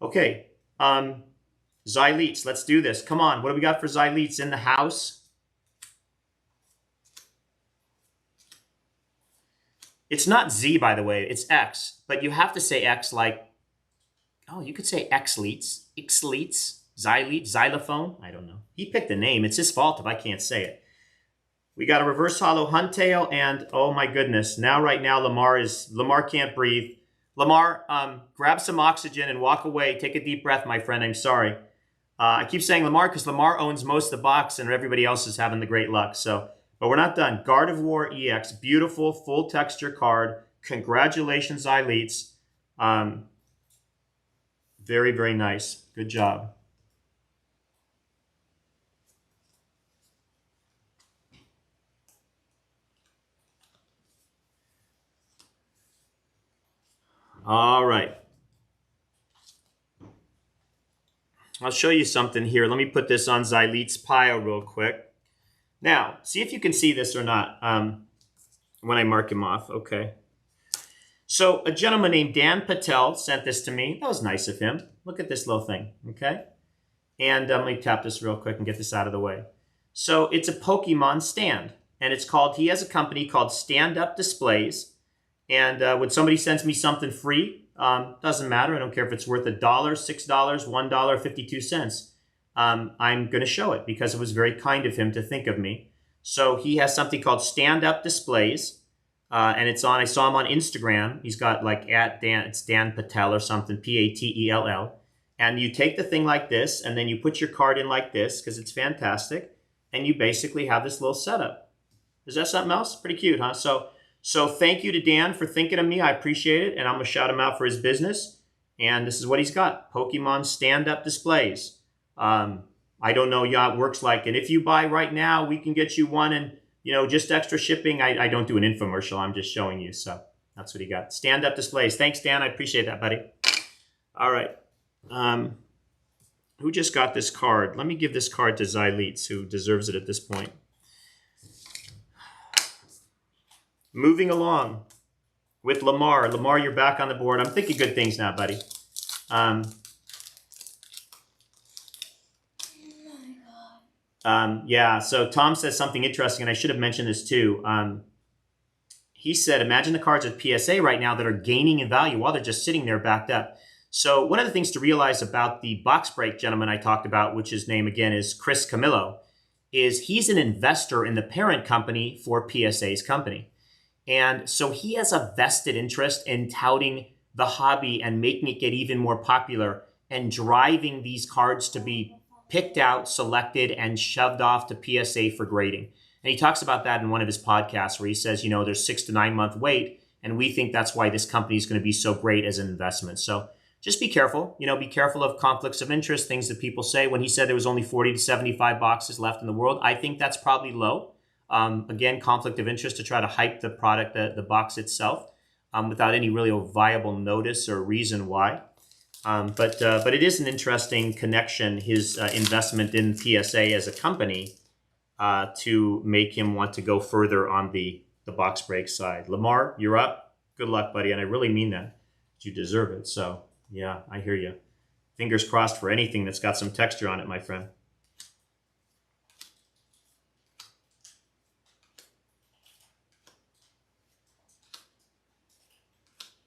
Okay. Xyleets, let's do this. Come on, what do we got for Xyleets in the house? It's not Z, by the way, it's X, but you have to say X like, oh, you could say Xleets, Xleets, Xyleet, Xylophone. I don't know. He picked a name. It's his fault if I can't say it. We got a reverse hollow Huntail, and oh my goodness, right now Lamar can't breathe. Lamar, grab some oxygen and walk away. Take a deep breath, my friend. I'm sorry. I keep saying Lamar because Lamar owns most of the box and everybody else is having the great luck. So, but we're not done. Guard of War EX, beautiful full texture card. Congratulations, Xyleets. Very, very nice. Good job. All right. I'll show you something here. Let me put this on Xyleets pile real quick. Now, see if you can see this or not when I mark him off. Okay. So a gentleman named Dan Patel sent this to me. That was nice of him. Look at this little thing. Okay. And let me tap this real quick and get this out of the way. So it's a Pokemon stand. And he has a company called Stand Up Displays. And when somebody sends me something free, doesn't matter. I don't care if it's worth $1, $6, $1.52. I'm going to show it because it was very kind of him to think of me. So he has something called stand-up displays. And it's on, I saw him on Instagram. He's got like it's Dan Patel or something, Patell. And you take the thing like this, and then you put your card in like this, because it's fantastic. And you basically have this little setup. Is that something else? Pretty cute, huh? So thank you to Dan for thinking of me. I appreciate it. And I'm going to shout him out for his business. And this is what he's got. Pokemon stand-up displays. I don't know how it works like. And if you buy right now, we can get you one and, just extra shipping. I don't do an infomercial. I'm just showing you. So that's what he got. Stand-up displays. Thanks, Dan. I appreciate that, buddy. All right. Who just got this card? Let me give this card to Xyleets, who deserves it at this point. Moving along with Lamar. Lamar, you're back on the board. I'm thinking good things now, buddy. Yeah, so Tom says something interesting, and I should have mentioned this too. He said, imagine the cards at PSA right now that are gaining in value while they're just sitting there backed up. So one of the things to realize about the box break gentleman I talked about, which his name again is Chris Camillo, is he's an investor in the parent company for PSA's company. And so he has a vested interest in touting the hobby and making it get even more popular and driving these cards to be picked out, selected, and shoved off to PSA for grading. And he talks about that in one of his podcasts where he says, there's 6 to 9 month wait, and we think that's why this company is going to be so great as an investment. So just be careful, be careful of conflicts of interest, things that people say. When he said there was only 40 to 75 boxes left in the world, I think that's probably low. Again, conflict of interest to try to hype the product, the box itself, without any really viable notice or reason why. But it is an interesting connection, his investment in PSA as a company, to make him want to go further on the box break side. Lamar, you're up. Good luck, buddy. And I really mean that. You deserve it. So, yeah, I hear you. Fingers crossed for anything that's got some texture on it, my friend.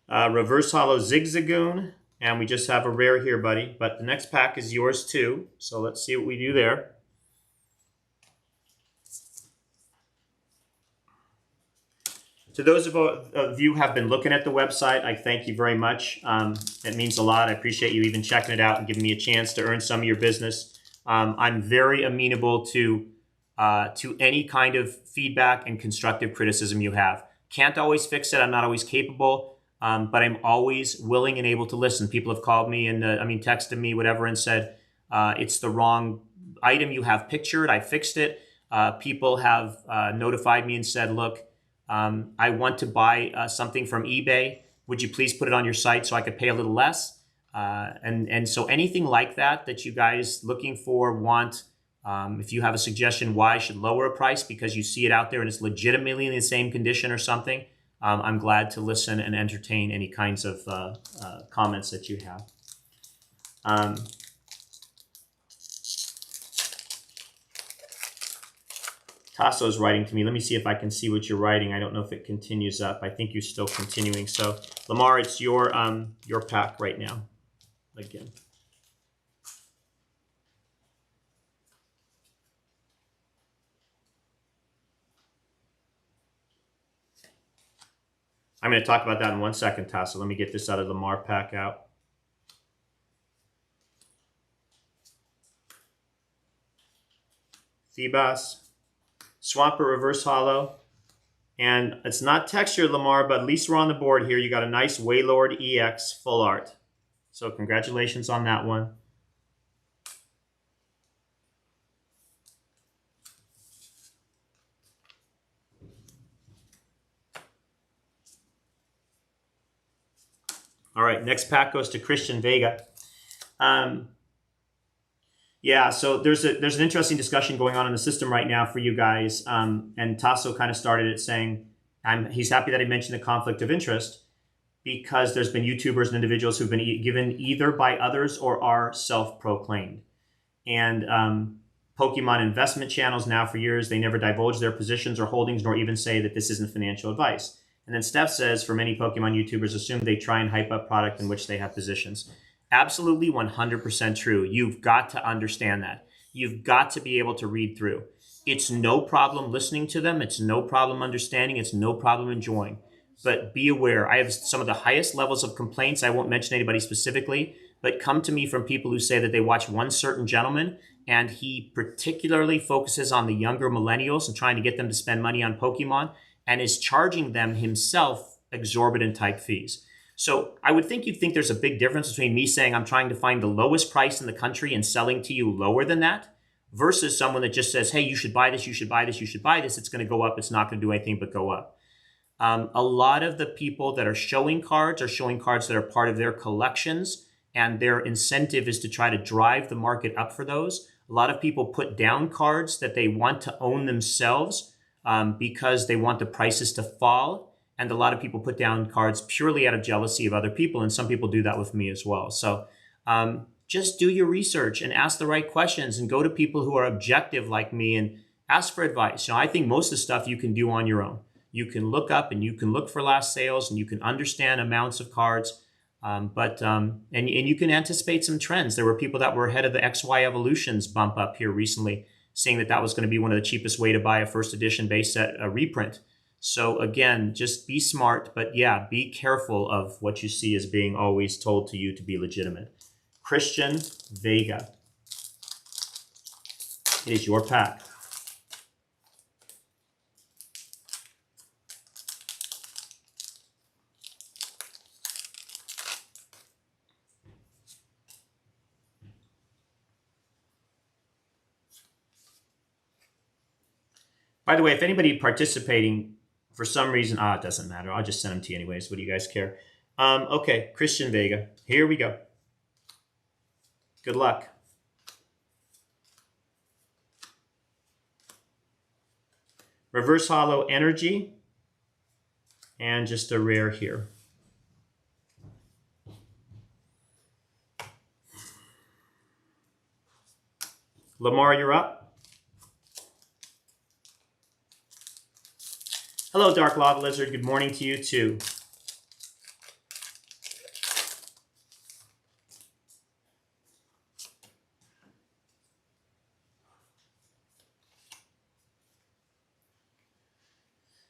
Reverse Hollow Zigzagoon. And we just have a rare here, buddy. But the next pack is yours too. So let's see what we do there. To those of you who have been looking at the website, I thank you very much. It means a lot. I appreciate you even checking it out and giving me a chance to earn some of your business. I'm very amenable to any kind of feedback and constructive criticism you have. Can't always fix it. I'm not always capable. But I'm always willing and able to listen. People have called me and texted me, whatever, and said, it's the wrong item you have pictured. I fixed it. People have notified me and said, look, I want to buy something from eBay. Would you please put it on your site so I could pay a little less? And so anything like that you guys looking for, want, if you have a suggestion why I should lower a price because you see it out there and it's legitimately in the same condition or something, I'm glad to listen and entertain any kinds of comments that you have. Tasso's writing to me. Let me see if I can see what you're writing. I don't know if it continues up. I think you're still continuing. So, Lamar, it's your pack right now. Again. I'm going to talk about that in 1 second, Tasso. Let me get this out of the Lamar pack out. Feebas, Swampert Reverse Hollow. And it's not textured, Lamar, but at least we're on the board here. You got a nice Waylord EX full art. So congratulations on that one. All right, next pack goes to Christian Vega. Yeah, so there's an interesting discussion going on in the system right now for you guys. And Tasso kind of started it saying he's happy that I mentioned the conflict of interest because there's been YouTubers and individuals who've been given either by others or are self-proclaimed. And Pokemon investment channels now for years, they never divulge their positions or holdings nor even say that this isn't financial advice. And then Steph says, for many Pokemon YouTubers assume they try and hype up product in which they have positions. Absolutely 100% true. You've got to understand that. You've got to be able to read through. It's no problem listening to them. It's no problem understanding. It's no problem enjoying. But be aware, I have some of the highest levels of complaints. I won't mention anybody specifically, but come to me from people who say that they watch one certain gentleman and he particularly focuses on the younger millennials and trying to get them to spend money on Pokemon and is charging them himself exorbitant type fees. So I would think you'd think there's a big difference between me saying I'm trying to find the lowest price in the country and selling to you lower than that versus someone that just says, hey, you should buy this, you should buy this, you should buy this. It's going to go up. It's not going to do anything but go up. A lot of the people that are showing cards that are part of their collections, and their incentive is to try to drive the market up for those. A lot of people put down cards that they want to own themselves because they want the prices to fall. And a lot of people put down cards purely out of jealousy of other people. And some people do that with me as well. So just do your research and ask the right questions and go to people who are objective like me and ask for advice. I think most of the stuff you can do on your own. You can look up and you can look for last sales and you can understand amounts of cards. And you can anticipate some trends. There were people that were ahead of the XY Evolutions bump up here recently, saying that was going to be one of the cheapest way to buy a first edition base set reprint. So again, just be smart, but yeah, be careful of what you see as being always told to you to be legitimate. Christian Vega. It is your pack. By the way, if anybody participating for some reason, it doesn't matter. I'll just send them to you anyways. What do you guys care? Okay, Christian Vega. Here we go. Good luck. Reverse Hollow Energy. And just a rare here. Lamar, you're up. Hello, Dark Lava Lizard. Good morning to you, too.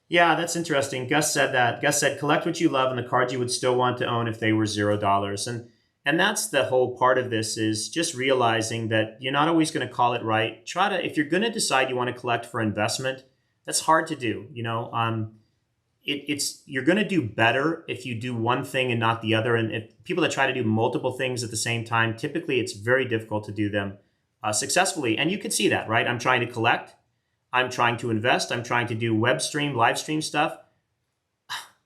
Yeah, that's interesting. Gus said that. Gus said, collect what you love and the cards you would still want to own if they were $0. And that's the whole part of this, is just realizing that you're not always going to call it right. If you're going to decide you want to collect for investment, that's hard to do. You're going to do better if you do one thing and not the other. And if people that try to do multiple things at the same time, typically it's very difficult to do them successfully. And you could see that, right? I'm trying to collect. I'm trying to invest. I'm trying to do live stream stuff.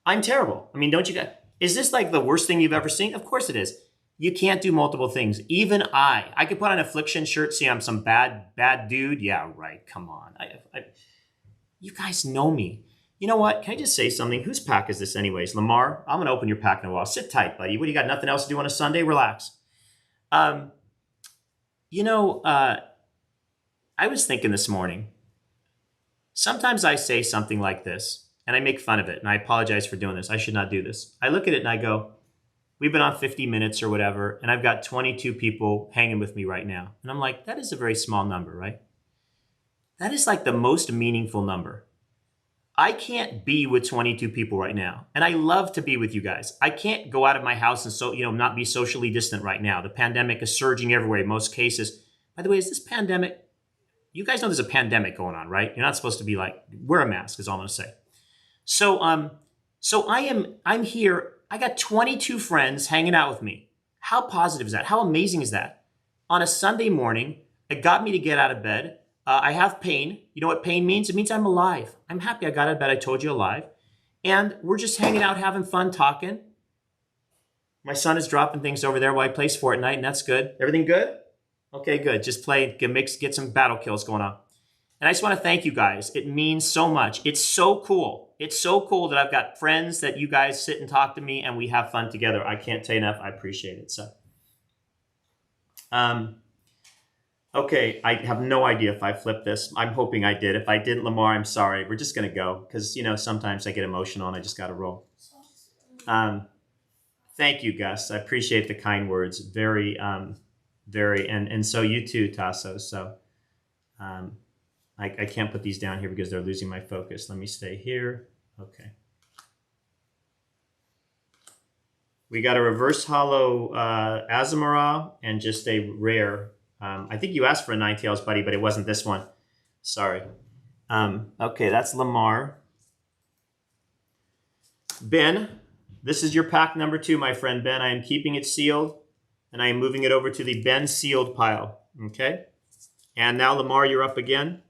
I'm terrible. I mean, don't you guys? Is this like the worst thing you've ever seen? Of course it is. You can't do multiple things. Even I could put on a Affliction shirt, see I'm some bad dude. Yeah, right. Come on. You guys know me. You know what? Can I just say something? Whose pack is this anyways? Lamar, I'm going to open your pack in a while. Sit tight, buddy. What, do you got nothing else to do on a Sunday? Relax. I was thinking this morning, sometimes I say something like this and I make fun of it, and I apologize for doing this. I should not do this. I look at it and I go, we've been on 50 minutes or whatever, and I've got 22 people hanging with me right now. And I'm like, that is a very small number, right? That is like the most meaningful number. I can't be with 22 people right now. And I love to be with you guys. I can't go out of my house and not be socially distant right now. The pandemic is surging everywhere in most cases. By the way, is this pandemic? You guys know there's a pandemic going on, right? You're not supposed to be like, wear a mask is all I'm gonna say. So I'm here. I got 22 friends hanging out with me. How positive is that? How amazing is that? On a Sunday morning, it got me to get out of bed. I have pain. You know what pain means? It means I'm alive. I'm happy I got out of bed. I told you alive. And we're just hanging out, having fun, talking. My son is dropping things over there while he plays Fortnite, and that's good. Everything good? Okay, good. Just play, get some battle kills going on. And I just want to thank you guys. It means so much. It's so cool. It's so cool that I've got friends that you guys sit and talk to me and we have fun together. I can't tell you enough. I appreciate it. So, okay, I have no idea if I flipped this. I'm hoping I did. If I didn't, Lamar, I'm sorry. We're just going to go because, sometimes I get emotional and I just got to roll. Thank you, Gus. I appreciate the kind words. Very, and so you too, Tasso. So I can't put these down here because they're losing my focus. Let me stay here. Okay. We got a reverse hollow Azamara and just a rare. I think you asked for a Nine Tails, buddy, but it wasn't this one. Sorry. Okay, that's Lamar. Ben, this is your pack number 2, my friend Ben. I am keeping it sealed, and I am moving it over to the Ben sealed pile. Okay? And now, Lamar, you're up again.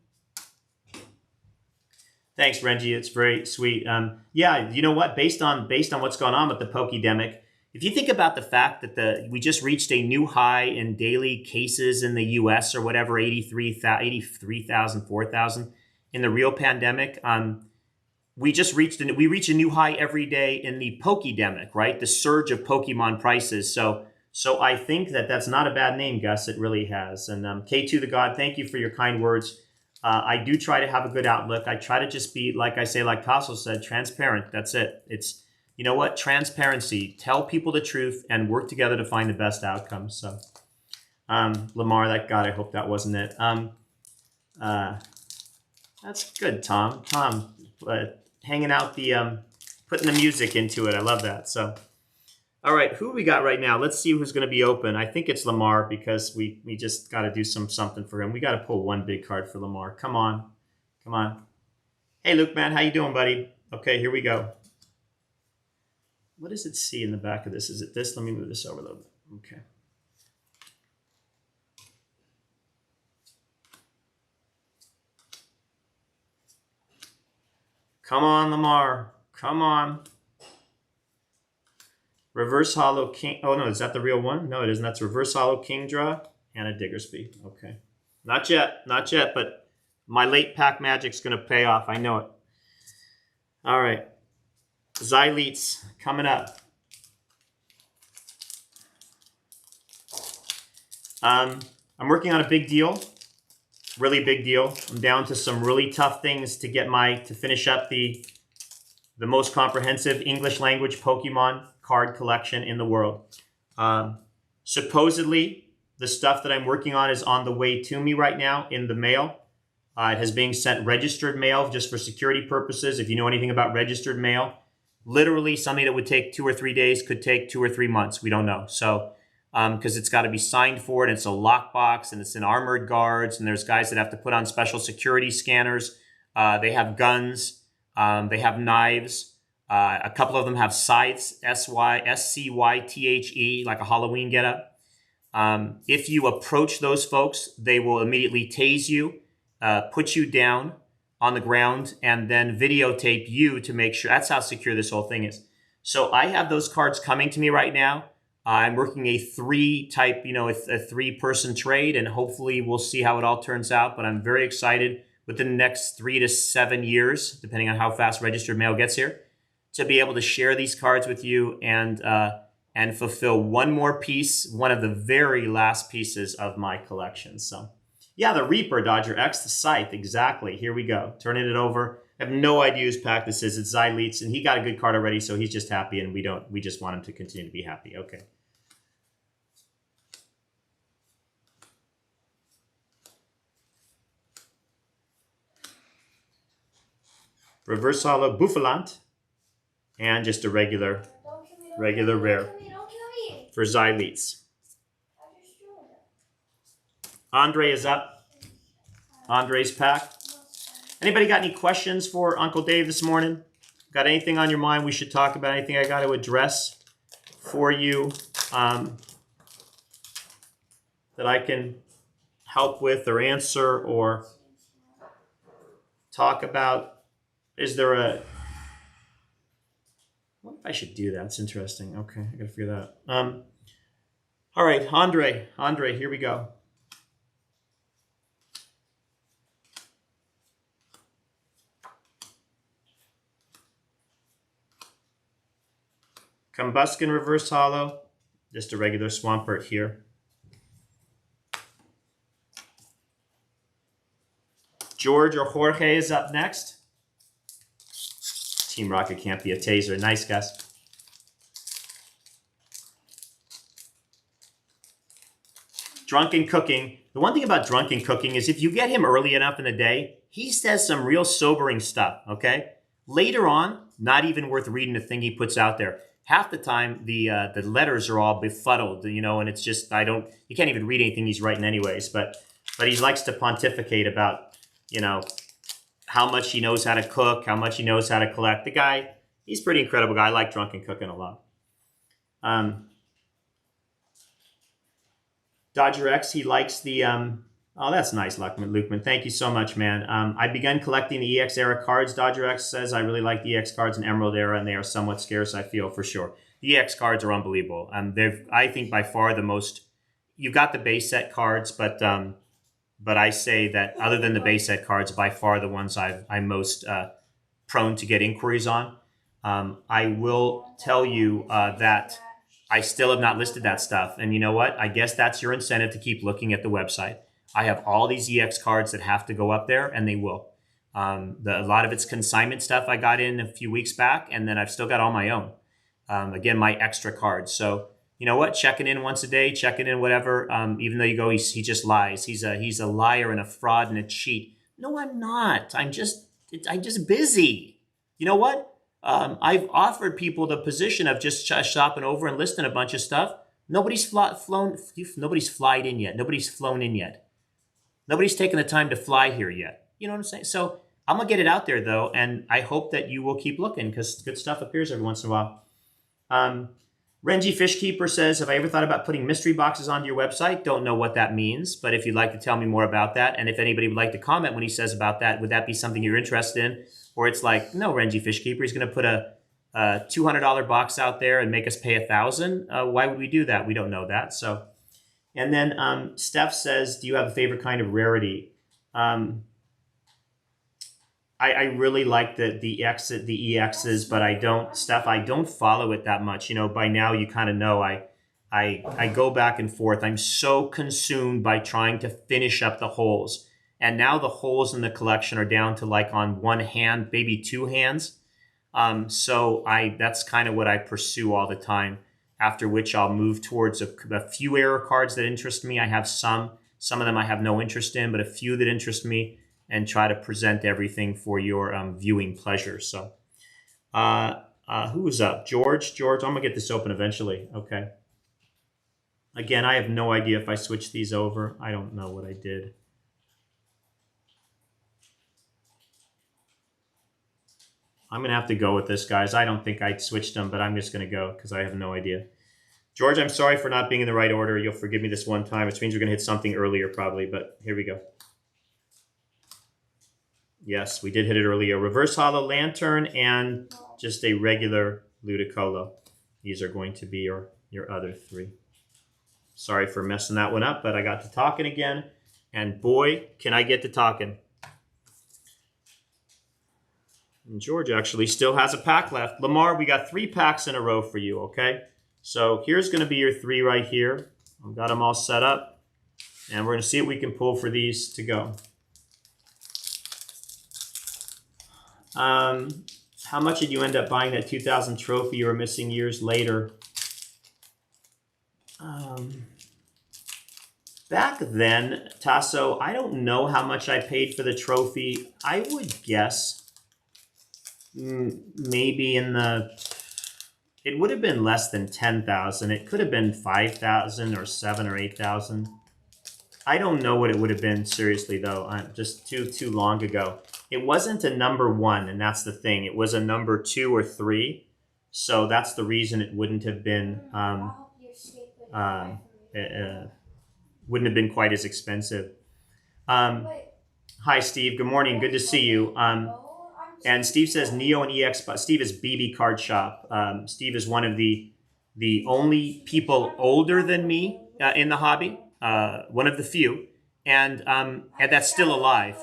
Thanks, Renji. It's very sweet. Yeah, you know what? Based on what's going on with the Pokedemic, if you think about the fact that we just reached a new high in daily cases in the U.S. or whatever, 83,000, 4,000 in the real pandemic, we reach a new high every day in the Pokedemic, right? The surge of Pokemon prices. So I think that's not a bad name, Gus. It really has. And K2 the God, thank you for your kind words. I do try to have a good outlook. I try to just be, like I say, like Tasso said, transparent. That's it. It's, you know what? Transparency. Tell people the truth and work together to find the best outcome. So, Lamar, that God, I hope that wasn't it. That's good, Tom. Tom, hanging out putting the music into it. I love that. So, all right, who we got right now? Let's see who's going to be open. I think it's Lamar because we just got to do something for him. We got to pull one big card for Lamar. Come on. Come on. Hey, Luke, man, how you doing, buddy? Okay, here we go. What does it see in the back of this? Is it this? Let me move this over a little bit. Okay. Come on, Lamar. Come on. Reverse Hollow King. Oh, no, is that the real one? No, it isn't. That's Reverse Hollow Kingdra and a Diggersby. Okay. Not yet. Not yet, but my late pack magic's going to pay off. I know it. All right. Xyleets coming up. I'm working on a big deal. Really big deal. I'm down to some really tough things to get to finish up the most comprehensive English language Pokemon card collection in the world. Supposedly, the stuff that I'm working on is on the way to me right now in the mail. It has been sent registered mail just for security purposes. If you know anything about registered mail, literally something that would take 2 or 3 days could take 2 or 3 months. We don't know. So, because it's got to be signed for it, and it's a lockbox, and it's in armored guards, and there's guys that have to put on special security scanners. They have guns. They have knives. A couple of them have scythes, SCYTHE, like a Halloween getup. If you approach those folks, they will immediately tase you, put you down on the ground, and then videotape you to make sure. That's how secure this whole thing is. So I have those cards coming to me right now. I'm working a 3-type, a 3-person trade, and hopefully we'll see how it all turns out. But I'm very excited within the next 3 to 7 years, depending on how fast registered mail gets here, to be able to share these cards with you and fulfill one more piece, one of the very last pieces of my collection. So, yeah, the Reaper, Dodger X, the Scythe, exactly. Here we go, turning it over. I have no idea whose pack this is. It's Xyleets, and he got a good card already, so he's just happy, and we just want him to continue to be happy. Okay. Reverse Hollow Bouffalant, and just a regular rare for Xyleets. Andre is up. Andre's pack. Anybody got any questions for Uncle Dave this morning? Got anything on your mind we should talk about? Anything I got to address for you that I can help with or answer or talk about? Is there a... What if I should do that? It's interesting. Okay, I got to figure that out. All right, Andre, here we go. Combuskin Reverse Hollow, just a regular Swampert here. George or Jorge is up next. Team Rocket can't be a taser. Nice, guys. Drunken Cooking. The one thing about Drunken Cooking is if you get him early enough in the day, he says some real sobering stuff, okay? Later on, not even worth reading the thing he puts out there. Half the time, the letters are all befuddled, and it's just, you can't even read anything he's writing anyways, but he likes to pontificate about, how much he knows how to cook, how much he knows how to collect. The guy, he's a pretty incredible guy. I like Drunken Cooking a lot. Dodger X, he likes the, oh, that's nice, Lukeman. Thank you so much, man. I began collecting the EX era cards. Dodger X says, I really like the EX cards in Emerald era, and they are somewhat scarce, I feel, for sure. The EX cards are unbelievable. They're, I think, by far the most, you've got the base set cards, but I say that other than the base set cards, by far the ones I'm most prone to get inquiries on. I will tell you that I still have not listed that stuff. And you know what? I guess that's your incentive to keep looking at the website. I have all these EX cards that have to go up there, and they will. A lot of it's consignment stuff I got in a few weeks back, and then I've still got all my own. Again, my extra cards. So you know what? Checking in once a day, checking in whatever. Even though you go, he just lies. He's a liar and a fraud and a cheat. No, I'm not. I'm just busy. You know what? I've offered people the position of just shopping over and listing a bunch of stuff. Nobody's flown in yet. Nobody's flown in yet. Nobody's taken the time to fly here yet. You know what I'm saying? So I'm going to get it out there, though, and I hope that you will keep looking because good stuff appears every once in a while. Renji Fishkeeper says, have I ever thought about putting mystery boxes onto your website? Don't know what that means, but if you'd like to tell me more about that, and if anybody would like to comment when he says about that, would that be something you're interested in? Or it's like, no, Renji Fishkeeper, he's going to put a $200 box out there and make us pay $1,000. Why would we do that? We don't know that. So, and then Steph says, do you have a favorite kind of rarity? I really like the EXs, but I don't follow it that much. By now you kind of know I go back and forth. I'm so consumed by trying to finish up the holes. And now the holes in the collection are down to like on one hand, maybe two hands. So that's kind of what I pursue all the time, after which I'll move towards a few error cards that interest me. I have some of them I have no interest in, but a few that interest me, and try to present everything for your viewing pleasure. So who's up? George, I'm going to get this open eventually. Okay. Again, I have no idea if I switched these over. I don't know what I did. I'm going to have to go with this, guys. I don't think I switched them, but I'm just going to go because I have no idea. George, I'm sorry for not being in the right order. You'll forgive me this one time, which means we're going to hit something earlier probably, but here we go. Yes, we did hit it earlier. Reverse Hollow Lantern and just a regular Ludicolo. These are going to be your other three. Sorry for messing that one up, but I got to talking again. And boy, can I get to talking. And George actually still has a pack left. Lamar, we got 3 packs in a row for you, okay? So here's going to be your 3 right here. I've got them all set up. And we're going to see what we can pull for these to go. How much did you end up buying that 2000 trophy you were missing years later? Back then, Tasso, I don't know how much I paid for the trophy. I would guess maybe it would have been less than 10,000. It could have been 5,000 or 7 or 8,000. I don't know what it would have been, seriously, though. Just too long ago. It wasn't a number 1, and that's the thing. It was a number 2 or 3, so that's the reason it wouldn't have been wouldn't have been quite as expensive. Hi, Steve. Good morning. Good to see you. And Steve says Neo and EX. Steve is BB Card Shop. Steve is one of the only people older than me in the hobby. One of the few, and that's still alive.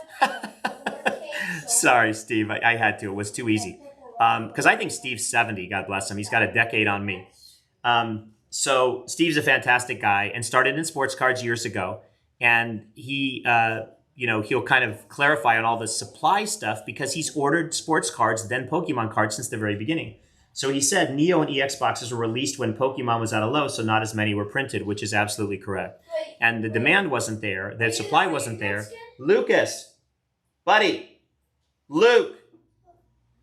Sorry, Steve. I had to. It was too easy. Because I think Steve's 70. God bless him. He's got a decade on me. So Steve's a fantastic guy and started in sports cards years ago. And he, he'll kind of clarify on all the supply stuff because he's ordered sports cards, then Pokemon cards since the very beginning. So he said Neo and EX boxes were released when Pokemon was at a low, so not as many were printed, which is absolutely correct. And the demand wasn't there. The supply wasn't there. Lucas, buddy, Luke.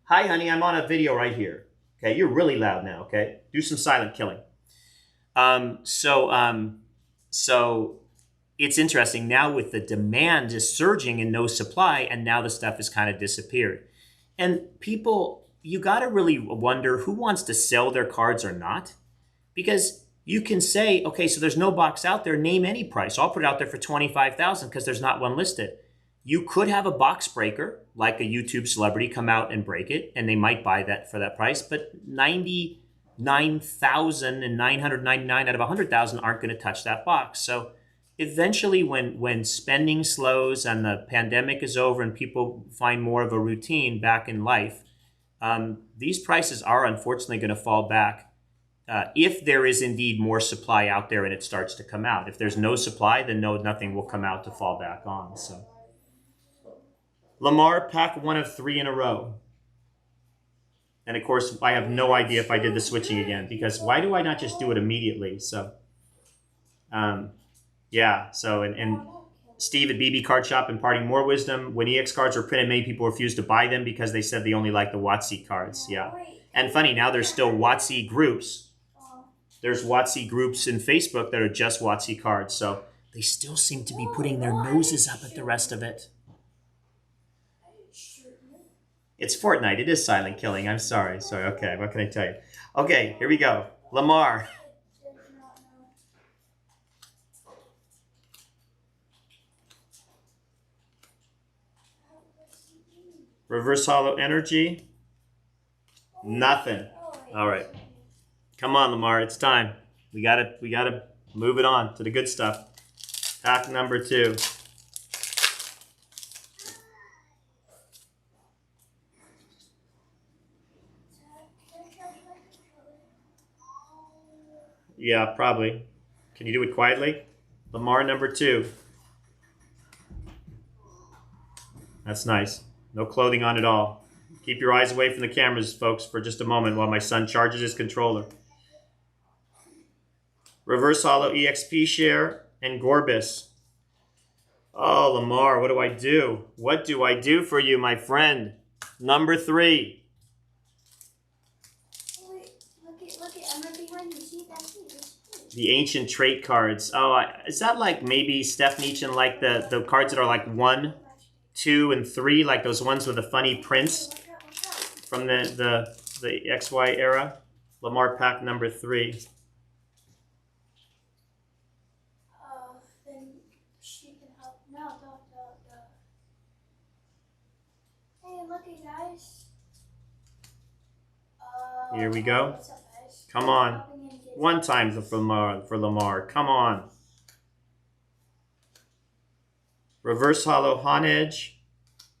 Hi, honey. I'm on a video right here. Okay, you're really loud now. Okay, do some silent killing. So it's interesting now with the demand just surging and no supply, and now the stuff has kind of disappeared. And people, you got to really wonder who wants to sell their cards or not, because you can say, okay, so there's no box out there. Name any price. I'll put it out there for $25,000 because there's not one listed. You could have a box breaker, like a YouTube celebrity, come out and break it, and they might buy that for that price. But 99,999 out of 100,000 aren't going to touch that box. So eventually, when spending slows and the pandemic is over and people find more of a routine back in life, these prices are unfortunately going to fall back. If there is indeed more supply out there and it starts to come out. If there's no supply, then nothing will come out to fall back on. So, Lamar, pack 1 of 3 in a row. And of course, I have no idea if I did the switching again, because why do I not just do it immediately? So, yeah. So, and Steve at BB Card Shop imparting more wisdom. When EX cards were printed, many people refused to buy them because they said they only like the WotC cards. Yeah. And funny, now there's still WotC groups. There's WotC groups in Facebook that are just WotC cards. So they still seem to be putting their noses up at the rest of it. It's Fortnite. It is silent killing. I'm sorry. Okay, what can I tell you? Okay, here we go. Lamar. Reverse Hollow Energy. Nothing. All right. Come on, Lamar. It's time. We gotta move it on to the good stuff. Pack number 2. Yeah, probably. Can you do it quietly? Lamar number 2. That's nice. No clothing on at all. Keep your eyes away from the cameras, folks, for just a moment while my son charges his controller. Reverse Hollow EXP Share and Gorbis. Oh, Lamar, what do I do? What do I do for you, my friend? Number 3. Look it, I'm right behind you. See, that's me. The ancient trait cards. Oh, is that like maybe Steph Nietzsche and like the cards that are like 1, 2, and 3, like those ones with the funny prints from the XY era? Lamar pack number 3. Then she can help. No. Hey, look it, guys. Here we go. What's up, guys? Come on. One time for Lamar. Come on. Reverse Hollow Honedge.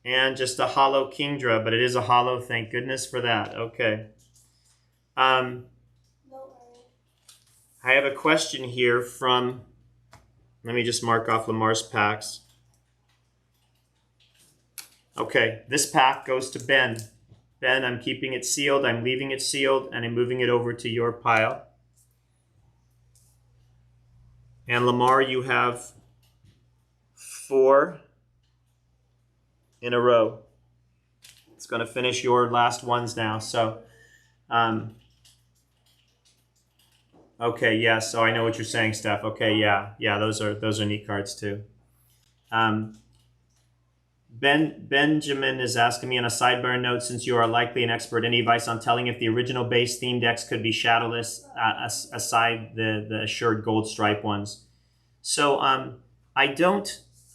And just a Hollow Kingdra, but it is a Hollow. Thank goodness for that. Okay. I have a question here from... Let me just mark off Lamar's packs. Okay, this pack goes to Ben. Ben, I'm keeping it sealed. I'm leaving it sealed, and I'm moving it over to your pile. And Lamar, you have 4 in a row. It's going to finish your last ones now. So, okay, yeah. So I know what you're saying, Steph. Okay, yeah. Those are neat cards too. Benjamin is asking me on a sidebar note, since you are likely an expert, any advice on telling if the original base theme decks could be shadowless aside the assured gold stripe ones? So I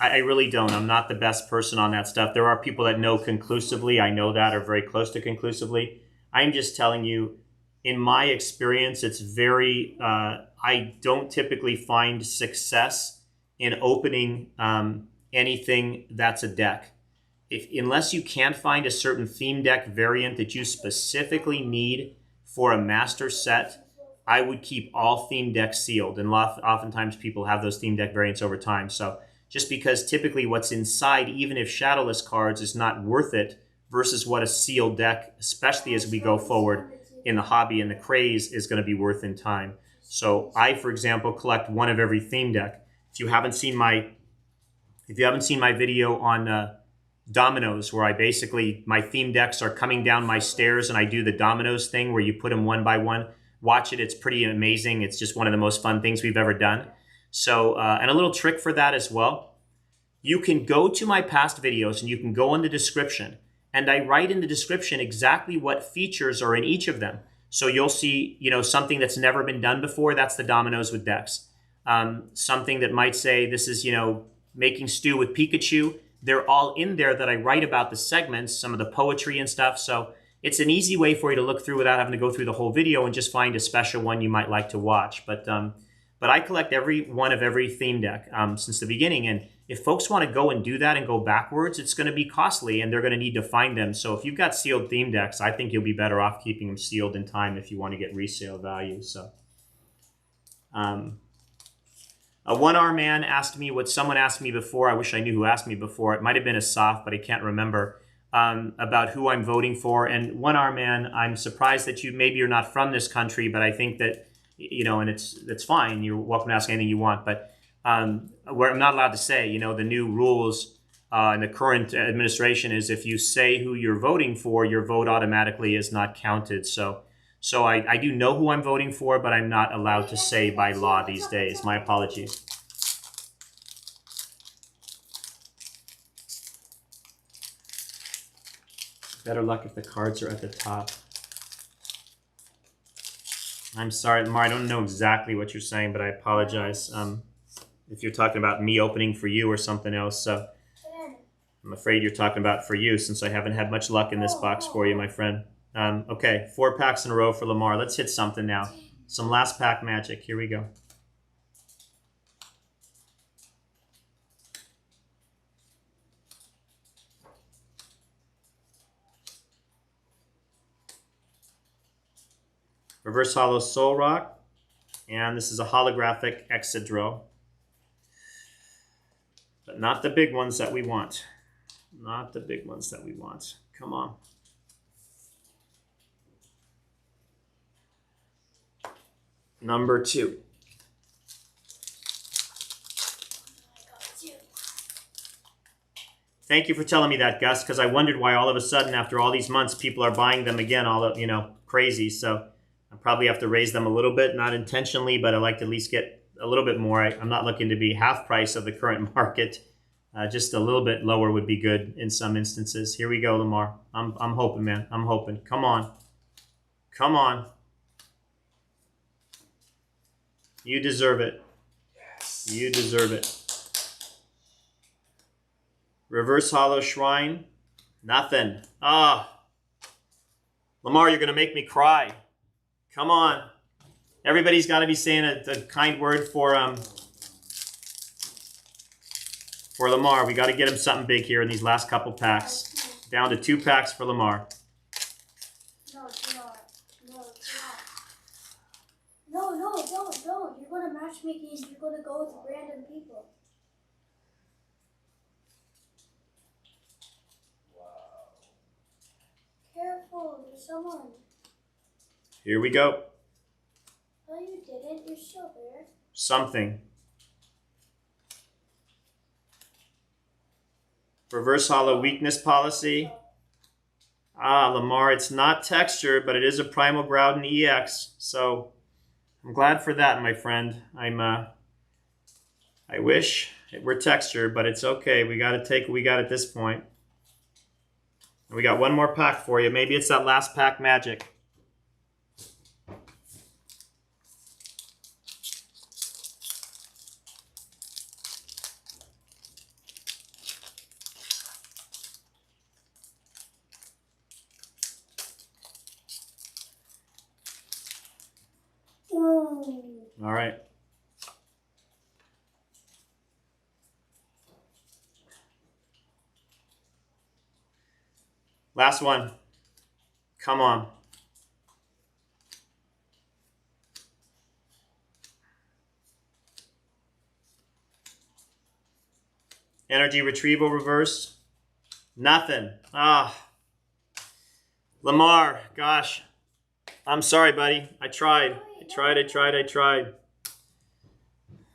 really don't. I'm not the best person on that stuff. There are people that know conclusively. I know that, or very close to conclusively. I'm just telling you, in my experience, it's very, I don't typically find success in opening anything that's a deck. Unless you can't find a certain theme deck variant that you specifically need for a master set, I would keep all theme decks sealed. And oftentimes people have those theme deck variants over time. So just because typically what's inside, even if shadowless cards, is not worth it versus what a sealed deck, especially as we go forward, in the hobby, and the craze is going to be worth in time. So I, for example, collect one of every theme deck. If you haven't seen my video on dominoes, where I basically, my theme decks are coming down my stairs and I do the dominoes thing where you put them one by one. Watch it. It's pretty amazing. It's just one of the most fun things we've ever done. So, and a little trick for that as well. You can go to my past videos and you can go in the description, and I write in the description exactly what features are in each of them. So you'll see, you know, something that's never been done before. That's the dominoes with decks. Something that might say this is, you know, making stew with Pikachu. They're all in there that I write about the segments, some of the poetry and stuff. So it's an easy way for you to look through without having to go through the whole video and just find a special one you might like to watch. But I collect every one of every theme deck since the beginning. And if folks want to go and do that and go backwards, it's going to be costly and they're going to need to find them. So if you've got sealed theme decks, I think you'll be better off keeping them sealed in time if you want to get resale value. So a one-arm man asked me what someone asked me before. I wish I knew who asked me before. It might have been a soft, but I can't remember, about who I'm voting for. And one-arm man, I'm surprised that maybe you're not from this country, but I think that, you know, and it's fine. You're welcome to ask anything you want. But where I'm not allowed to say, you know, the new rules in the current administration is if you say who you're voting for, your vote automatically is not counted. So I do know who I'm voting for, but I'm not allowed to say by law these days. My apologies. Better luck if the cards are at the top. I'm sorry, Lamar, I don't know exactly what you're saying, but I apologize if you're talking about me opening for you or something else. So I'm afraid you're talking about for you, since I haven't had much luck in this box for you, my friend. Okay, 4 packs in a row for Lamar. Let's hit something now. Some last pack magic. Here we go. Reverse Hollow Soul Rock. And this is a holographic Exidro. But not the big ones that we want. Not the big ones that we want. Come on. Number 2. Thank you for telling me that, Gus, because I wondered why all of a sudden, after all these months, people are buying them again, all, you know, crazy. So I probably have to raise them a little bit, not intentionally, but I like to at least get a little bit more. I'm not looking to be half price of the current market. Just a little bit lower would be good in some instances. Here we go, Lamar. I'm hoping, man. I'm hoping. Come on. Come on. You deserve it. Yes. You deserve it. Reverse Hollow Shrine. Nothing. Ah. Lamar, you're going to make me cry. Come on. Everybody's got to be saying a kind word for Lamar. We got to get him something big here in these last couple packs. Down to 2 packs for Lamar. No, it's not. No, it's not. No, don't. You're going to match make these. You're going to go with random people. Wow. Careful, there's someone. Here we go. No, you didn't. You're still there. Something. Reverse Hollow Weakness Policy. Ah, Lamar, it's not texture, but it is a Primal Groudon EX. So I'm glad for that, my friend. I wish it were texture, but it's okay. We got to take what we got at this point. And we got one more pack for you. Maybe it's that last pack magic. All right. Last one. Come on. Energy Retrieval Reverse. Nothing. Ah. Lamar, gosh. I'm sorry, buddy. I tried. I tried.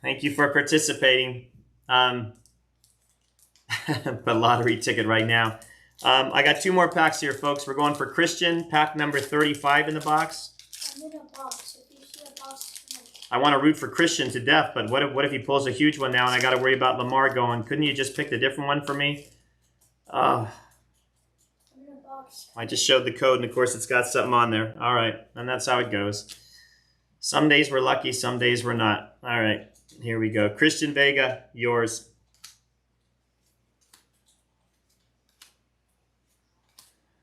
Thank you for participating. Put a lottery ticket right now. I got 2 more packs here, folks. We're going for Christian, pack number 35 in the box. I'm in a box. If you see a box, I want to root for Christian to death, but what if he pulls a huge one now and I got to worry about Lamar going? Couldn't you just pick a different one for me? I'm in a box. I just showed the code, and of course it's got something on there. All right, and that's how it goes. Some days we're lucky, some days we're not. All right, here we go. Christian Vega, yours.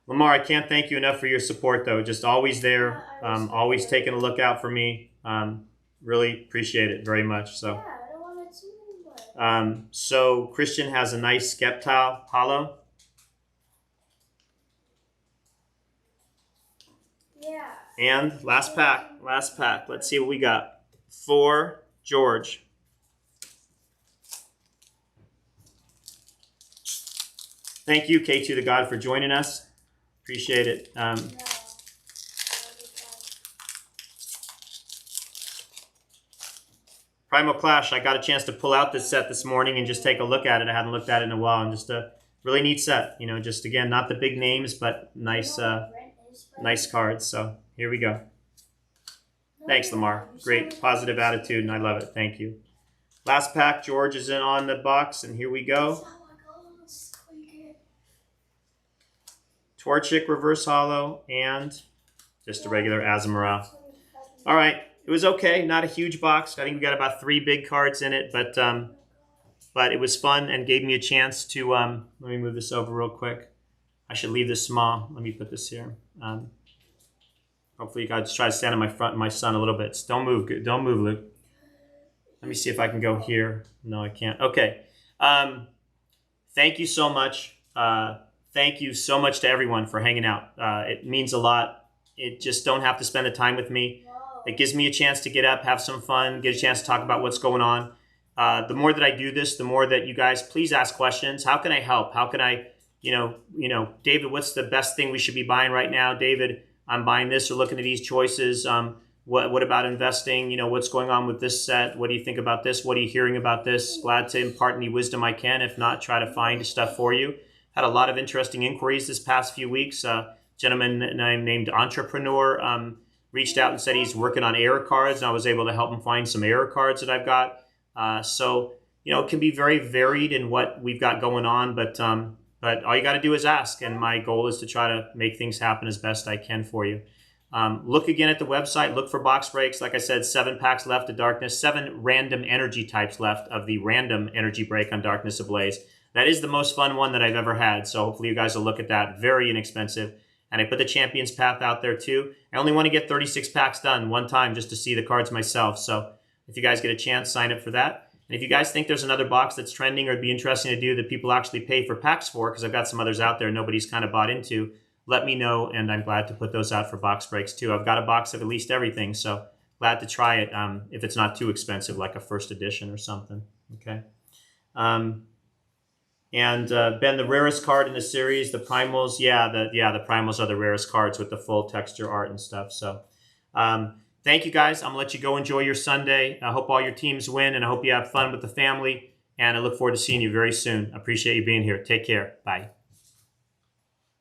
Lamar, I can't thank you enough for your support, though. Just always there, always taking a look out for me. Really appreciate it very much. So, Yeah, I don't want to see so Christian has a nice Skeptile hollow. Yeah. And last pack. Let's see what we got. For George. Thank you, K2 the God, for joining us. Appreciate it. No. Primal Clash, I got a chance to pull out this set this morning and just take a look at it. I hadn't looked at it in a while, and just a really neat set. You know, just again, not the big names, but nice, nice cards. So here we go. Thanks, Lamar. Great positive attitude, and I love it. Thank you. Last pack, George is in on the box, and here we go. Torchic reverse hollow, and just a regular Azumarill. All right. It was okay, not a huge box. I think we got about 3 big cards in it, but it was fun and gave me a chance to, let me move this over real quick. I should leave this small. Let me put this here. Hopefully you guys try to stand in my front, my son a little bit. Don't move, Luke. Let me see if I can go here. No, I can't. Okay. Thank you so much. Thank you so much to everyone for hanging out. It means a lot. It just don't have to spend the time with me. It gives me a chance to get up, have some fun, get a chance to talk about what's going on. The more that I do this, the more that you guys please ask questions. How can I help? How can I, David, what's the best thing we should be buying right now? David, I'm buying this or looking at these choices. What about investing? What's going on with this set? What do you think about this? What are you hearing about this? Glad to impart any wisdom I can. If not, try to find stuff for you. Had a lot of interesting inquiries this past few weeks. Gentleman named Entrepreneur reached out and said he's working on error cards, and I was able to help him find some error cards that I've got. So it can be very varied in what we've got going on, but all you got to do is ask, and my goal is to try to make things happen as best I can for you. Look again at the website. Look for box breaks. Like I said, 7 packs left of Darkness, 7 random energy types left of the random energy break on Darkness Ablaze. That is the most fun one that I've ever had, so hopefully you guys will look at that. Very inexpensive. And I put the Champion's Path out there too. I only want to get 36 packs done one time just to see the cards myself. So if you guys get a chance, sign up for that. And if you guys think there's another box that's trending or it'd be interesting to do that people actually pay for packs for, because I've got some others out there nobody's kind of bought into, let me know, and I'm glad to put those out for box breaks too. I've got a box of at least everything, so glad to try it if it's not too expensive, like a first edition or something. Okay. And Ben, the rarest card in the series, the Primals, the Primals are the rarest cards with the full texture art and stuff. So thank you guys. I'm going to let you go enjoy your Sunday. I hope all your teams win, and I hope you have fun with the family. And I look forward to seeing you very soon. I appreciate you being here. Take care. Bye.